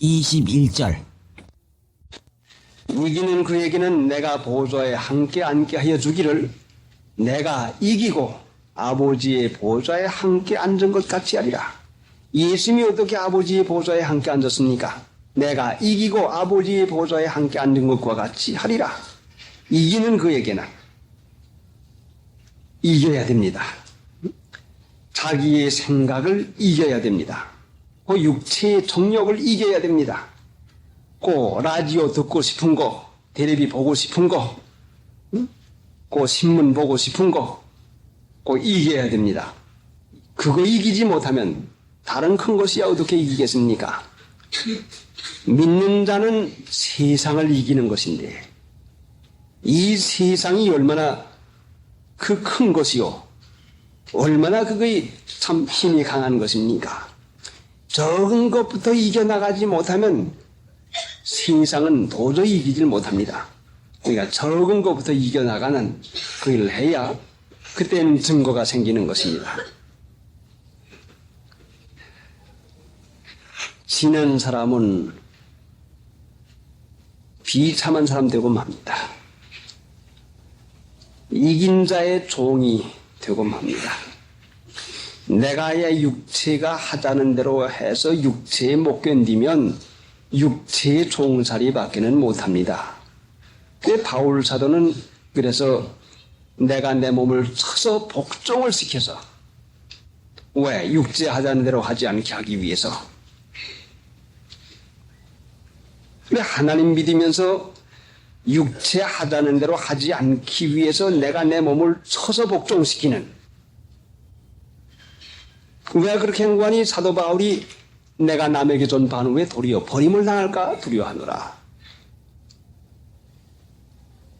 21절 이기는 그에게는 내가 보좌에 함께 앉게 하여 주기를 내가 이기고 아버지의 보좌에 함께 앉은 것 같이 하리라. 예수님이 어떻게 아버지의 보좌에 함께 앉았습니까? 내가 이기고 아버지의 보좌에 함께 앉은 것과 같이 하리라. 이기는 그에게는 이겨야 됩니다. 자기의 생각을 이겨야 됩니다. 그 육체의 정욕을 이겨야 됩니다. 그 라디오 듣고 싶은 거, 텔레비 보고 싶은 거, 그 신문 보고 싶은 거, 그 이겨야 됩니다. 그거 이기지 못하면 다른 큰 것이야 어떻게 이기겠습니까? 믿는 자는 세상을 이기는 것인데 이 세상이 얼마나 그 큰 것이요 얼마나 그게 참 힘이 강한 것입니까? 적은 것부터 이겨나가지 못하면 세상은 도저히 이기질 못합니다. 그러니까 적은 것부터 이겨나가는 그 일을 해야 그때는 증거가 생기는 것입니다. 지는 사람은 비참한 사람 되고 맙니다. 이긴 자의 종이 되고 맙니다. 내가의 육체가 하자는 대로 해서 육체에 못 견디면 육체의 종살이 밖에는 못합니다. 바울 사도는 그래서 내가 내 몸을 쳐서 복종을 시켜서 왜? 육체 하자는 대로 하지 않게 하기 위해서. 근데 하나님 믿으면서 육체 하자는 대로 하지 않기 위해서 내가 내 몸을 쳐서 복종시키는 왜 그렇게 행구하니? 사도 바울이 내가 남에게 준 바는 왜 도리어 버림을 당할까 두려워하노라.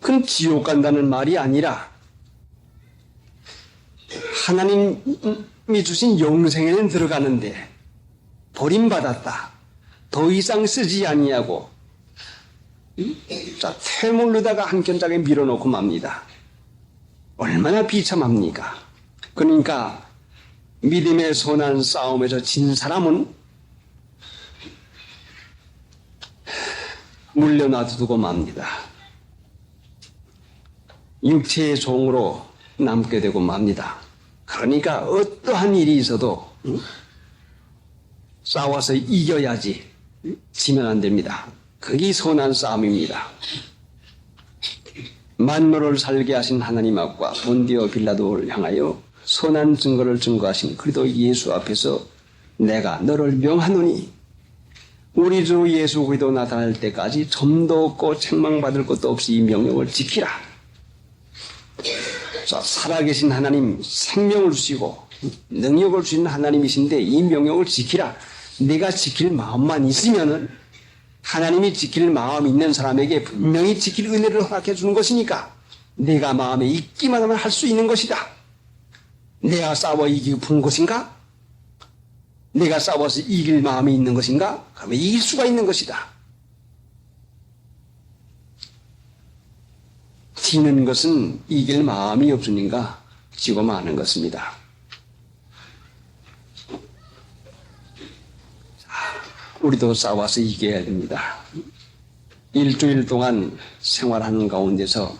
그건 지옥 간다는 말이 아니라 하나님이 주신 영생에는 들어가는데 버림받았다. 더 이상 쓰지 아니하고 자, 퇴물로다가 한 견장에 밀어놓고 맙니다. 얼마나 비참합니까? 그러니까 믿음의 선한 싸움에서 진 사람은 물려놔두고 맙니다. 육체의 종으로 남게 되고 맙니다. 그러니까 어떠한 일이 있어도 싸워서 이겨야지 지면 안 됩니다. 그게 선한 싸움입니다. 만물을 살게 하신 하나님 앞과 본디오 빌라도를 향하여 선한 증거를 증거하신 그리스도 예수 앞에서 내가 너를 명하노니 우리 주 예수 그리스도 나타날 때까지 점도 없고 책망받을 것도 없이 이 명령을 지키라. 자, 살아계신 하나님, 생명을 주시고 능력을 주시는 하나님이신데 이 명령을 지키라. 내가 지킬 마음만 있으면은 하나님이 지킬 마음 있는 사람에게 분명히 지킬 은혜를 허락해 주는 것이니까 내가 마음에 있기만 하면 할 수 있는 것이다. 내가 싸워 이기고 것인가? 내가 싸워서 이길 마음이 있는 것인가? 그러면 이길 수가 있는 것이다. 지는 것은 이길 마음이 없으니까 지고 마는 것입니다. 우리도 싸워서 이겨야 됩니다. 일주일 동안 생활하는 가운데서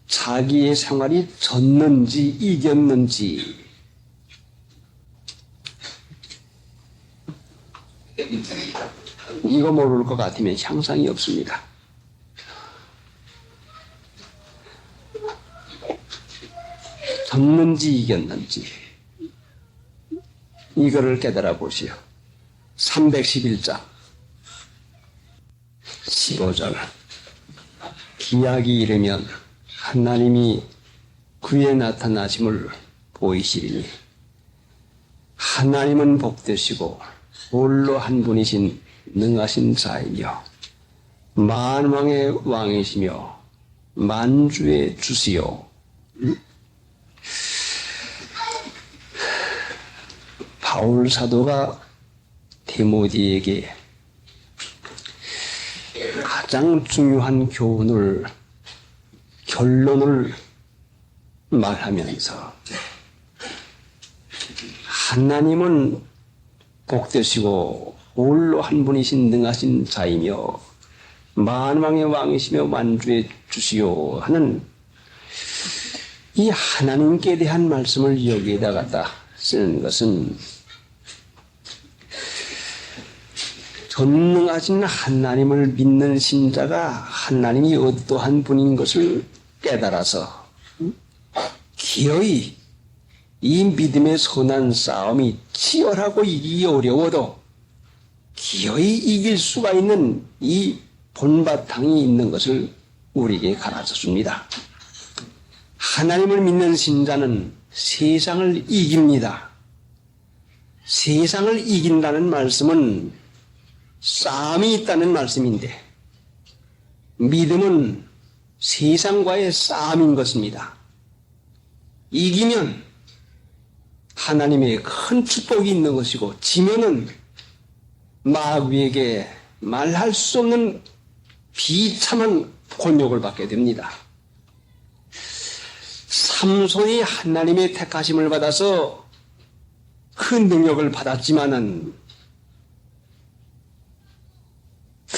자기의 생활이 졌는지 이겼는지 이거 모를 것 같으면 향상이 없습니다. 졌는지 이겼는지 이거를 깨달아 보시오. 311장 15절 기약이 이르면 하나님이 그의 나타나심을 보이시리니 하나님은 복되시고 홀로 한 분이신 능하신 자이며 만왕의 왕이시며 만주의 주시요. 바울 사도가 디모데에게 가장 중요한 결론을 말하면서 하나님은 복되시고 홀로 한 분이신 능하신 자이며 만왕의 왕이시며 만주의 주시오 하는 이 하나님께 대한 말씀을 여기에다 갖다 쓰는 것은 전능하신 하나님을 믿는 신자가 하나님이 어떠한 분인 것을 깨달아서 기어이 이 믿음의 선한 싸움이 치열하고 이기기 어려워도 기어이 이길 수가 있는 이 본바탕이 있는 것을 우리에게 가르쳐 줍니다. 하나님을 믿는 신자는 세상을 이깁니다. 세상을 이긴다는 말씀은 싸움이 있다는 말씀인데 믿음은 세상과의 싸움인 것입니다. 이기면 하나님의 큰 축복이 있는 것이고 지면은 마귀에게 말할 수 없는 비참한 곤욕을 받게 됩니다. 삼손이 하나님의 택하심을 받아서 큰 능력을 받았지만은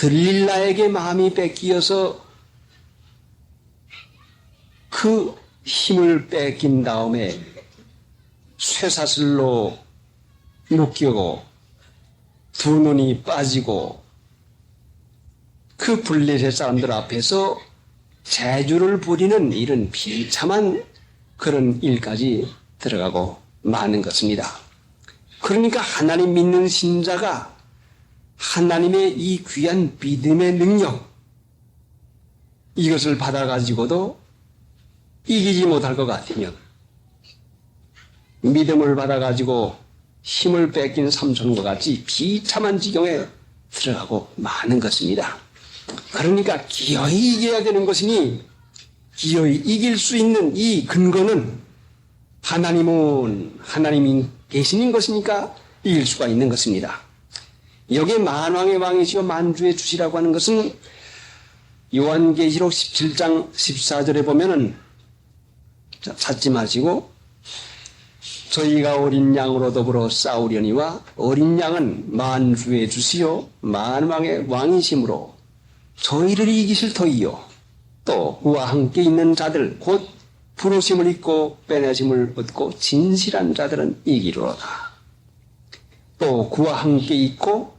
들릴라에게 마음이 뺏기어서 그 힘을 뺏긴 다음에 쇠사슬로 묶이고 두 눈이 빠지고 그 블레셋 사람들 앞에서 재주를 부리는 이런 비참한 그런 일까지 들어가고 마는 것입니다. 그러니까 하나님 믿는 신자가 하나님의 이 귀한 믿음의 능력 이것을 받아가지고도 이기지 못할 것 같으면 믿음을 받아가지고 힘을 뺏긴 삼손과 같이 비참한 지경에 들어가고 마는 것입니다. 그러니까 기어이 이겨야 되는 것이니 기어이 이길 수 있는 이 근거는 하나님이 계시는 것이니까 이길 수가 있는 것입니다. 여기에 만왕의 왕이시여 만주의 주시라고 하는 것은 요한계시록 17장 14절에 보면은 찾지 마시고 저희가 어린 양으로 더불어 싸우려니와 어린 양은 만주의 주시요 만왕의 왕이심으로 저희를 이기실 터이요 또 그와 함께 있는 자들 곧 부르심을 입고 빼내심을 얻고 진실한 자들은 이기로다. 또 그와 함께 있고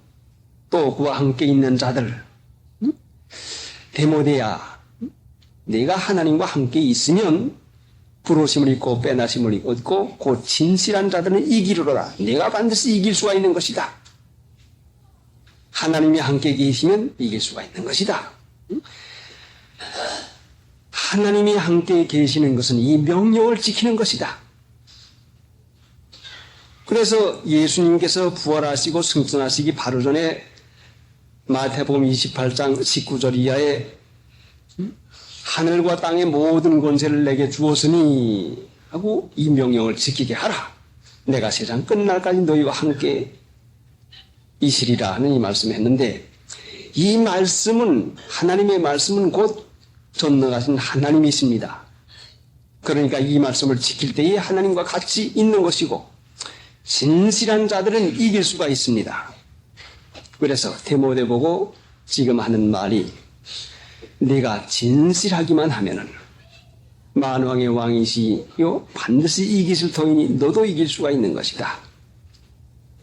또 그와 함께 있는 자들 디모데야 네가 하나님과 함께 있으면 부르심을 입고 빼나심을 얻고 곧 진실한 자들은 이기로다. 네가 반드시 이길 수가 있는 것이다. 하나님이 함께 계시면 이길 수가 있는 것이다. 하나님이 함께 계시는 것은 이 명령을 지키는 것이다. 그래서 예수님께서 부활하시고 승천하시기 바로 전에 마태복음 28장 19절 이하에 하늘과 땅의 모든 권세를 내게 주었으니 하고 이 명령을 지키게 하라. 내가 세상 끝날까지 너희와 함께 있으리라 하는 이 말씀을 했는데 이 말씀은 하나님의 말씀은 곧 전능하신 하나님이십니다. 그러니까 이 말씀을 지킬 때에 하나님과 같이 있는 것이고 진실한 자들은 이길 수가 있습니다. 그래서 디모데 보고 지금 하는 말이 네가 진실하기만 하면은 만왕의 왕이시요 반드시 이기실 터이니 너도 이길 수가 있는 것이다.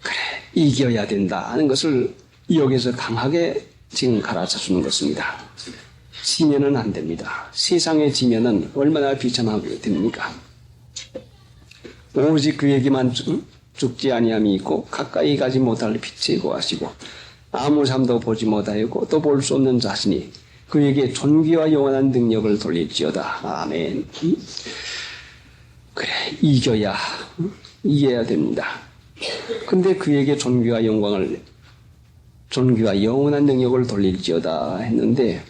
그래 이겨야 된다 하는 것을 여기서 강하게 지금 가르쳐 주는 것입니다. 지면은 안 됩니다. 세상에 지면은 얼마나 비참하게 됩니까? 오직 그에게만 죽지 아니함이 있고 가까이 가지 못할 빛에 거하시고 아무 삶도 보지 못하였고 또 볼 수 없는 자신이 그에게 존귀와 영원한 능력을 돌릴지어다. 아멘. 그래 이겨야 됩니다. 근데 그에게 존귀와 영원한 능력을 돌릴지어다 했는데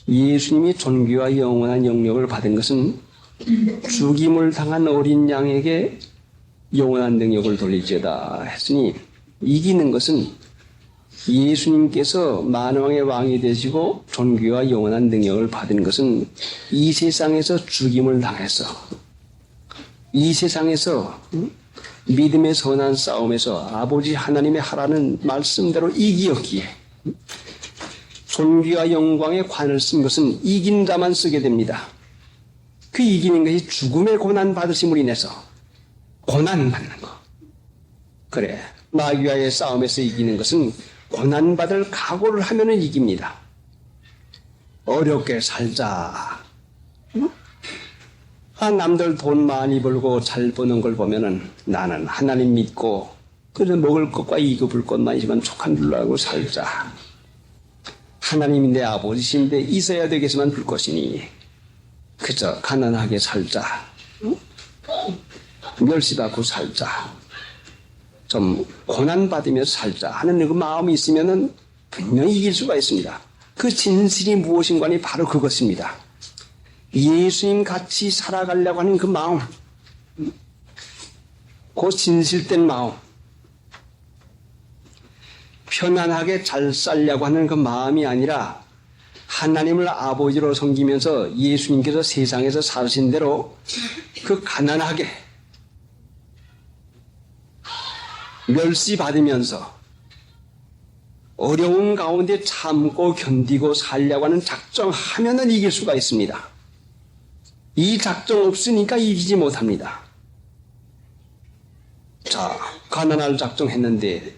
예수님이 존귀와 영원한 영역을 받은 것은 죽임을 당한 어린 양에게 영원한 능력을 돌릴지어다 했으니 이기는 것은 예수님께서 만왕의 왕이 되시고 존귀와 영원한 능력을 받은 것은 이 세상에서 죽임을 당해서 이 세상에서 믿음의 선한 싸움에서 아버지 하나님의 하라는 말씀대로 이기었기에 존귀와 영광의 관을 쓴 것은 이긴 자만 쓰게 됩니다. 그 이기는 것이 죽음의 고난 받으심으로 인해서 고난 받는 거. 그래 마귀와의 싸움에서 이기는 것은 고난 받을 각오를 하면은 이깁니다. 어렵게 살자. 남들 돈 많이 벌고 잘 버는 걸 보면은 나는 하나님 믿고 그저 먹을 것과 입을 것만 있으면 족한 줄로 알고 살자. 하나님이 내 아버지신데 있어야 되겠지만 불 것이니 그저 가난하게 살자. 멸시받고 살자. 좀 고난받으면서 살자 하는 그 마음이 있으면은 분명히 이길 수가 있습니다. 그 진실이 무엇인가니 바로 그것입니다. 예수님 같이 살아가려고 하는 그 마음, 그 진실된 마음, 편안하게 잘 살려고 하는 그 마음이 아니라 하나님을 아버지로 섬기면서 예수님께서 세상에서 사신 대로 그 가난하게 멸시받으면서 어려운 가운데 참고 견디고 살려고 하는 작정하면은 이길 수가 있습니다. 이 작정 없으니까 이기지 못합니다. 자, 가난할 작정했는데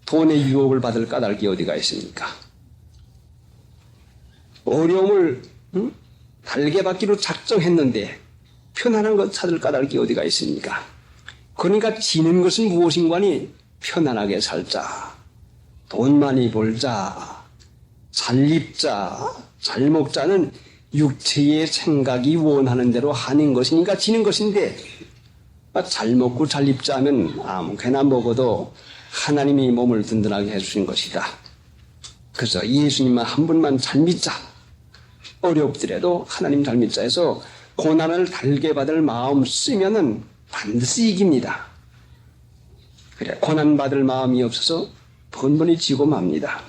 돈의 유혹을 받을 까닭이 어디가 있습니까? 어려움을 달게 받기로 작정했는데 편안한 것 찾을 까닭이 어디가 있습니까? 그러니까 지는 것은 무엇인가니 편안하게 살자, 돈 많이 벌자, 잘 입자, 잘 먹자는 육체의 생각이 원하는 대로 하는 것이니까 지는 것인데 잘 먹고 잘 입자 하면 아무개나 먹어도 하나님이 몸을 든든하게 해주신 것이다. 그래서 예수님만 한 분만 잘 믿자. 어렵더라도 하나님 잘 믿자 해서 고난을 달게 받을 마음 쓰면은 반드시 이깁니다. 그래, 고난 받을 마음이 없어서 번번이 지고 맙니다.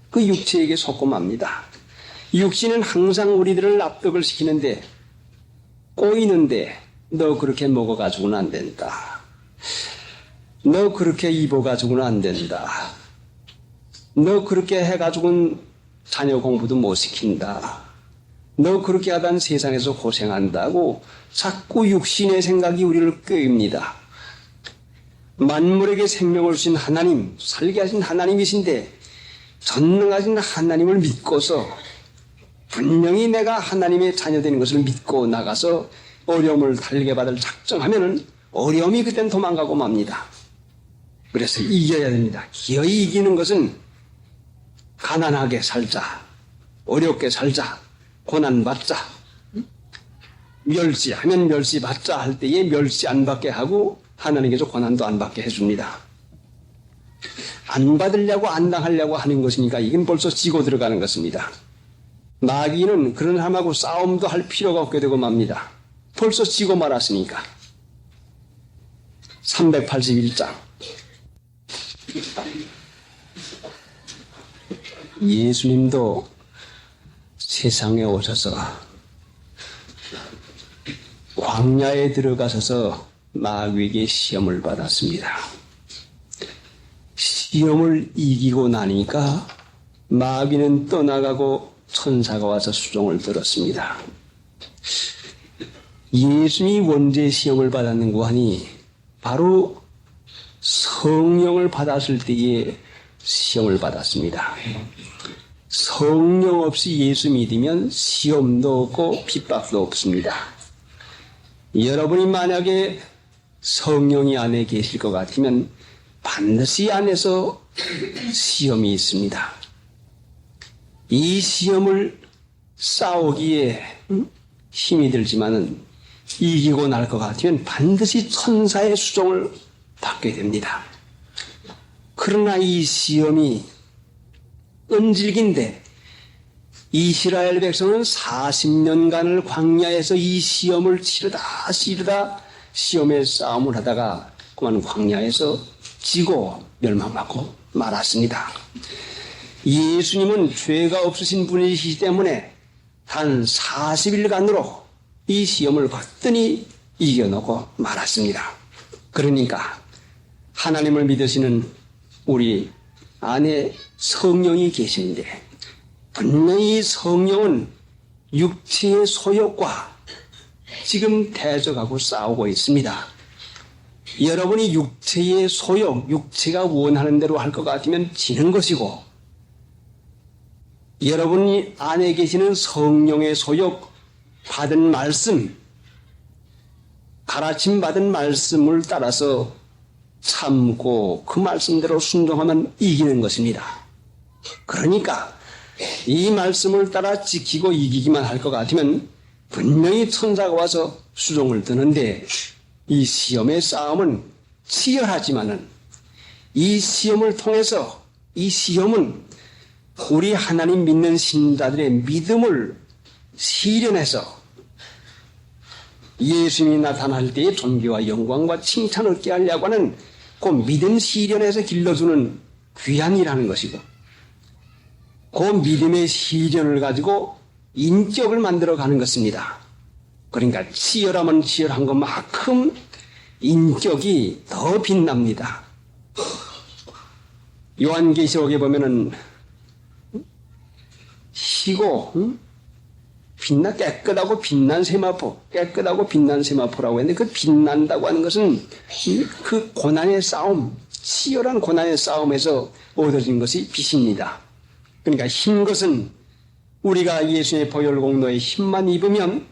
그 육체에게 속고 맙니다. 육신은 항상 우리들을 납득을 시키는데, 꼬이는데 너 그렇게 먹어가지고는 안 된다. 너 그렇게 입어가지고는 안 된다. 너 그렇게 해가지고는 자녀 공부도 못 시킨다. 너 그렇게 하단 세상에서 고생한다고 자꾸 육신의 생각이 우리를 꾀입니다. 만물에게 생명을 주신 하나님, 살게 하신 하나님이신데 전능하신 하나님을 믿고서 분명히 내가 하나님의 자녀 되는 것을 믿고 나가서 어려움을 달게 받을 작정하면은 어려움이 그땐 도망가고 맙니다. 그래서 이겨야 됩니다. 기어이 이기는 것은 가난하게 살자, 어렵게 살자, 고난받자, 멸시하면 멸시받자 할 때에 멸시 안 받게 하고 하나님께서 고난도 안 받게 해줍니다. 안 받으려고 안 당하려고 하는 것이니까 이건 벌써 지고 들어가는 것입니다. 마귀는 그런 사람하고 싸움도 할 필요가 없게 되고 맙니다. 벌써 지고 말았으니까. 381장 예수님도 세상에 오셔서 광야에 들어가셔서 마귀에게 시험을 받았습니다. 시험을 이기고 나니까 마귀는 떠나가고 천사가 와서 수종을 들었습니다. 예수님이 원죄 시험을 받았는고 하니 바로 성령을 받았을 때에 시험을 받았습니다. 성령 없이 예수 믿으면 시험도 없고 핍박도 없습니다. 여러분이 만약에 성령이 안에 계실 것 같으면 반드시 안에서 시험이 있습니다. 이 시험을 싸우기에 힘이 들지만은 이기고 날 것 같으면 반드시 천사의 수종을 받게 됩니다. 그러나 이 시험이 끈질긴데 이스라엘 백성은 40년간을 광야에서 이 시험을 치르다 시험의 싸움을 하다가 그만 광야에서 지고 멸망받고 말았습니다. 예수님은 죄가 없으신 분이시기 때문에 단 40일간으로 이 시험을 거뜬히 이겨놓고 말았습니다. 그러니까 하나님을 믿으시는 우리 안에 성령이 계시는데 분명히 성령은 육체의 소욕과 지금 대적하고 싸우고 있습니다. 여러분이 육체의 소욕, 육체가 원하는 대로 할 것 같으면 지는 것이고 여러분이 안에 계시는 성령의 소욕, 받은 말씀, 가르침 받은 말씀을 따라서 참고 그 말씀대로 순종하면 이기는 것입니다. 그러니까 이 말씀을 따라 지키고 이기기만 할 것 같으면 분명히 천사가 와서 수종을 드는데 이 시험의 싸움은 치열하지만은 이 시험을 통해서 이 시험은 우리 하나님 믿는 신자들의 믿음을 시련해서 예수님이 나타날 때의 존귀와 영광과 칭찬을 얻게 하려고 하는 그 믿음 시련에서 길러주는 귀한이라는 것이고 그 믿음의 시련을 가지고 인격을 만들어가는 것입니다. 그러니까 치열하면 치열한 것만큼 인격이 더 빛납니다. 요한계시록에 보면은 희고 깨끗하고 빛난 세마포, 깨끗하고 빛난 세마포라고 했는데 그 빛난다고 하는 것은 그 고난의 싸움, 치열한 고난의 싸움에서 얻어진 것이 빛입니다. 그러니까 흰 것은 우리가 예수의 보혈공로에 힘만 입으면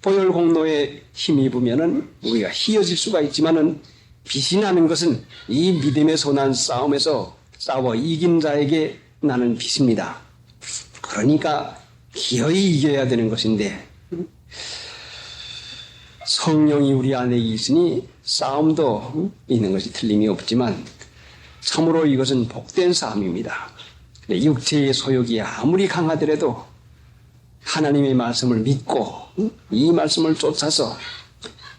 보혈공로에 힘 입으면은 우리가 희어질 수가 있지만은 빛이 나는 것은 이 믿음의 선한 싸움에서 싸워 이긴 자에게 나는 빛입니다. 그러니까 기어이 이겨야 되는 것인데 성령이 우리 안에 있으니 싸움도 있는 것이 틀림이 없지만 참으로 이것은 복된 싸움입니다. 육체의 소욕이 아무리 강하더라도 하나님의 말씀을 믿고 이 말씀을 쫓아서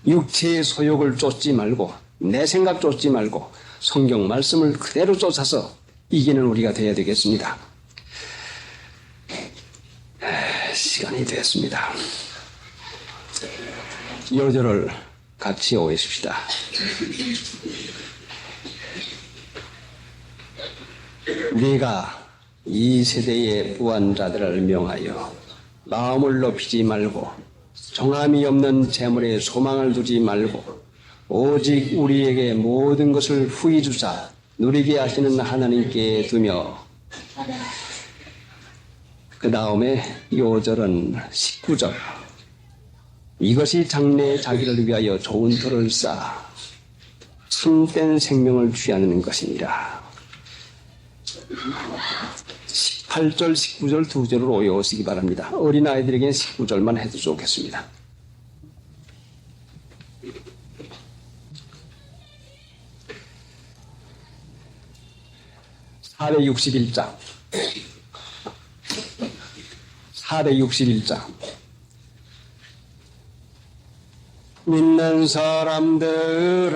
육체의 소욕을 쫓지 말고 내 생각 쫓지 말고 성경 말씀을 그대로 쫓아서 이기는 우리가 되어야 되겠습니다. 시간이 됐습니다. 요절을 같이 오해십시다. 네가 이 세대의 부한자들을 명하여 마음을 높이지 말고 정함이 없는 재물에 소망을 두지 말고 오직 우리에게 모든 것을 후히 주사 누리게 하시는 하나님께 두며 그 다음에 요절은 19절 이것이 장래에 자기를 위하여 좋은 터를 쌓아 참된 생명을 취하는 것이니라. 18절, 19절 두 절을 외우시기 바랍니다. 어린아이들에게는 19절만 해도 좋겠습니다. (461장) 461장 믿는 사람들아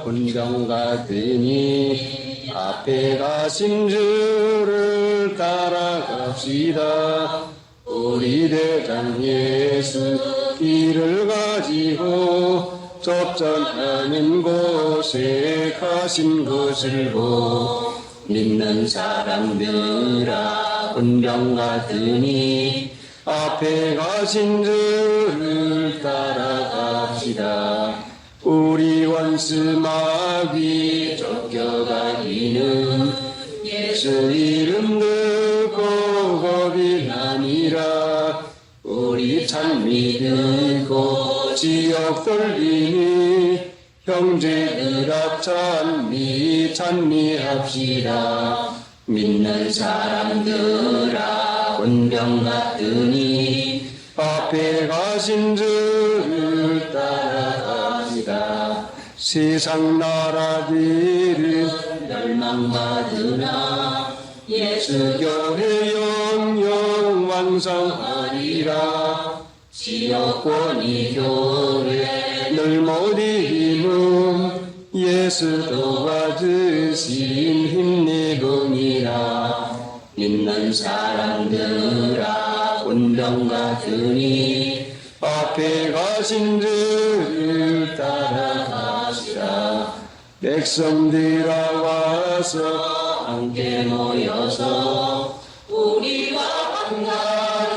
군병 같으니 앞에 가신 주를 따라갑시다. 우리 대장 예수 길을 가지고 접전하는 곳에 가신 것을 보 믿는 사람들아 군병 같으니 앞에 가신 주를 따라갑시다. 우리 원수 마귀 쫓겨가기는 예수 이름 듣고 겁이 나니라. 우리 참 믿고 지옥 돌리니 형제들 앞 찬미합시다. 믿는 사람들아 군병 같으니 앞에 가신 주를 따라갑시다. 세상 나라들은 멸망받으나 예수 교회 영영 왕성하리라. 지역권이 교회 늘 못 이김은 예수 도와주신 힘내금이라. 믿는 사람들아 군병 같으니 앞에 가신 주를 따라갑시다. 백성들아 와서 함께 모여서 우리와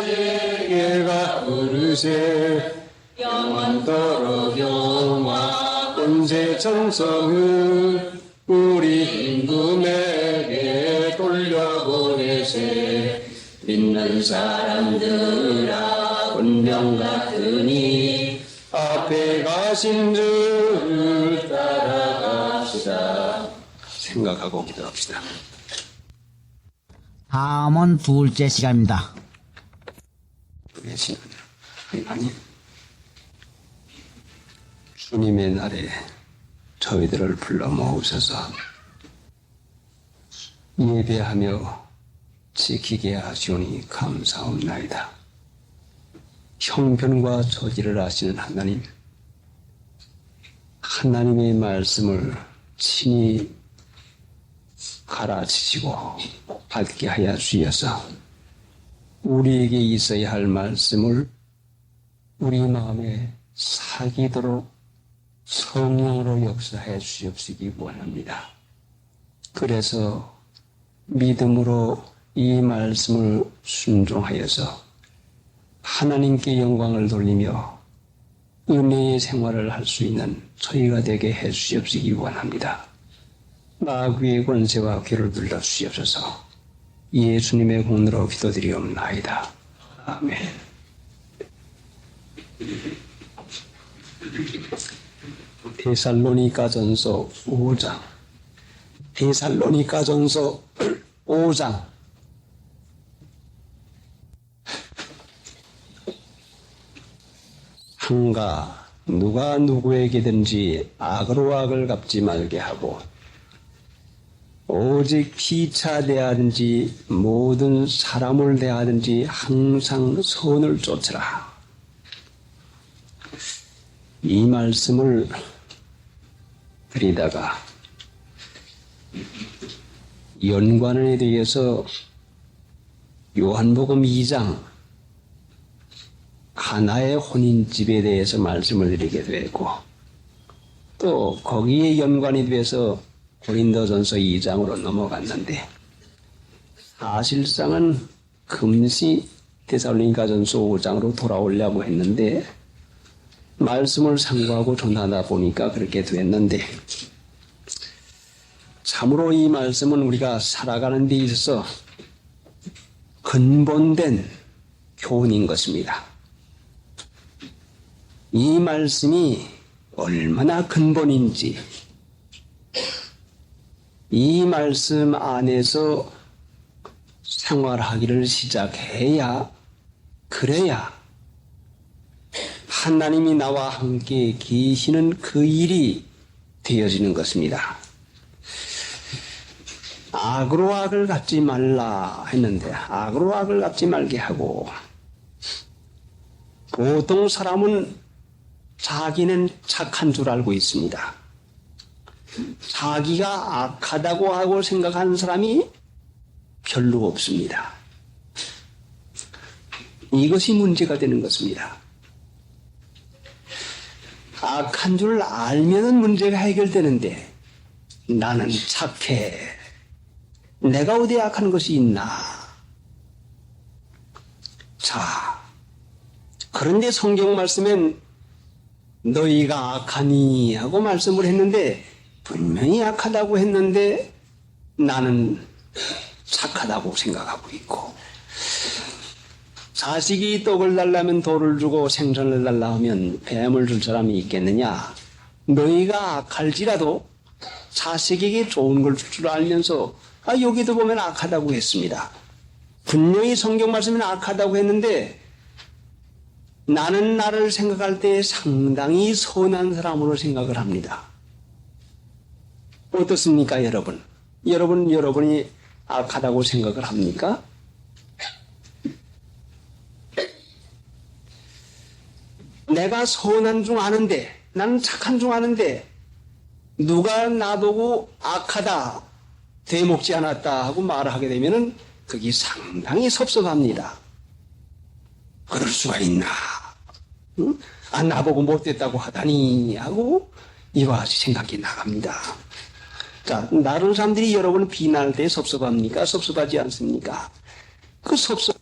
한가지가 부르세. 영원토록 영화 권세 천성을 우리 임금에게 돌려보내세. 믿는 사람들아 군병 같으니 앞에 가신 주를 따라갑시다. 생각하고 기도합시다. 다음은 둘째 시간입니다. 계시는 하나님, 주님의 날에 저희들을 불러 모으셔서 예배하며 지키게 하시오니 감사옵나이다. 형편과 처지를 아시는 하나님, 하나님의 말씀을 친히 가르치시고 받게 하여 주셔서 우리에게 있어야 할 말씀을 우리 마음에 사기도록 성령으로 역사해 주시옵시기 원합니다. 그래서 믿음으로 이 말씀을 순종하여서 하나님께 영광을 돌리며 은혜의 생활을 할 수 있는 저희가 되게 해 주시옵시기 원합니다. 마귀의 권세와 귀를 눌러 주시옵소서. 예수님의 공로로 기도드리옵나이다. 아멘. 데살로니가전서 5장. 데살로니가전서 5장. 한가 누가 누구에게든지 악으로 악을 갚지 말게 하고 오직 피차 대하든지 모든 사람을 대하든지 항상 선을 쫓으라. 이 말씀을 드리다가 연관에 대해서 요한복음 2장 하나의 혼인집에 대해서 말씀을 드리게 되고 또 거기에 연관이 돼서 고린도전서 2장으로 넘어갔는데 사실상은 금시 데살로니가전서 5장으로 돌아오려고 했는데 말씀을 상고하고 전하다 보니까 그렇게 됐는데 참으로 이 말씀은 우리가 살아가는 데 있어서 근본된 교훈인 것입니다. 이 말씀이 얼마나 근본인지 이 말씀 안에서 생활하기를 시작해야 그래야 하나님이 나와 함께 계시는 그 일이 되어지는 것입니다. 악으로 악을 갚지 말라 했는데 악으로 악을 갚지 말게 하고 보통 사람은 자기는 착한 줄 알고 있습니다. 자기가 악하다고 하고 생각하는 사람이 별로 없습니다. 이것이 문제가 되는 것입니다. 악한 줄 알면은 문제가 해결되는데 나는 착해. 내가 어디 악한 것이 있나? 자, 그런데 성경 말씀엔 너희가 악하니 하고 말씀을 했는데 분명히 악하다고 했는데 나는 착하다고 생각하고 있고 자식이 떡을 달라면 돌을 주고 생선을 달라 하면 뱀을 줄 사람이 있겠느냐? 너희가 악할지라도 자식에게 좋은 걸 줄 줄 알면서 여기도 보면 악하다고 했습니다. 분명히 성경 말씀은 악하다고 했는데 나는 나를 생각할 때 상당히 선한 사람으로 생각을 합니다. 어떻습니까, 여러분? 여러분이 악하다고 생각을 합니까? 내가 선한 중 아는데, 나는 착한 중 아는데, 누가 나보고 악하다, 되먹지 않았다 하고 말을 하게 되면은 그게 상당히 섭섭합니다. 그럴 수가 있나? 응? 나보고 못됐다고 하다니 하고 이와 같이 생각이 나갑니다. 자, 다른 사람들이 여러분을 비난할 때 섭섭합니까? 섭섭하지 않습니까? 그 섭섭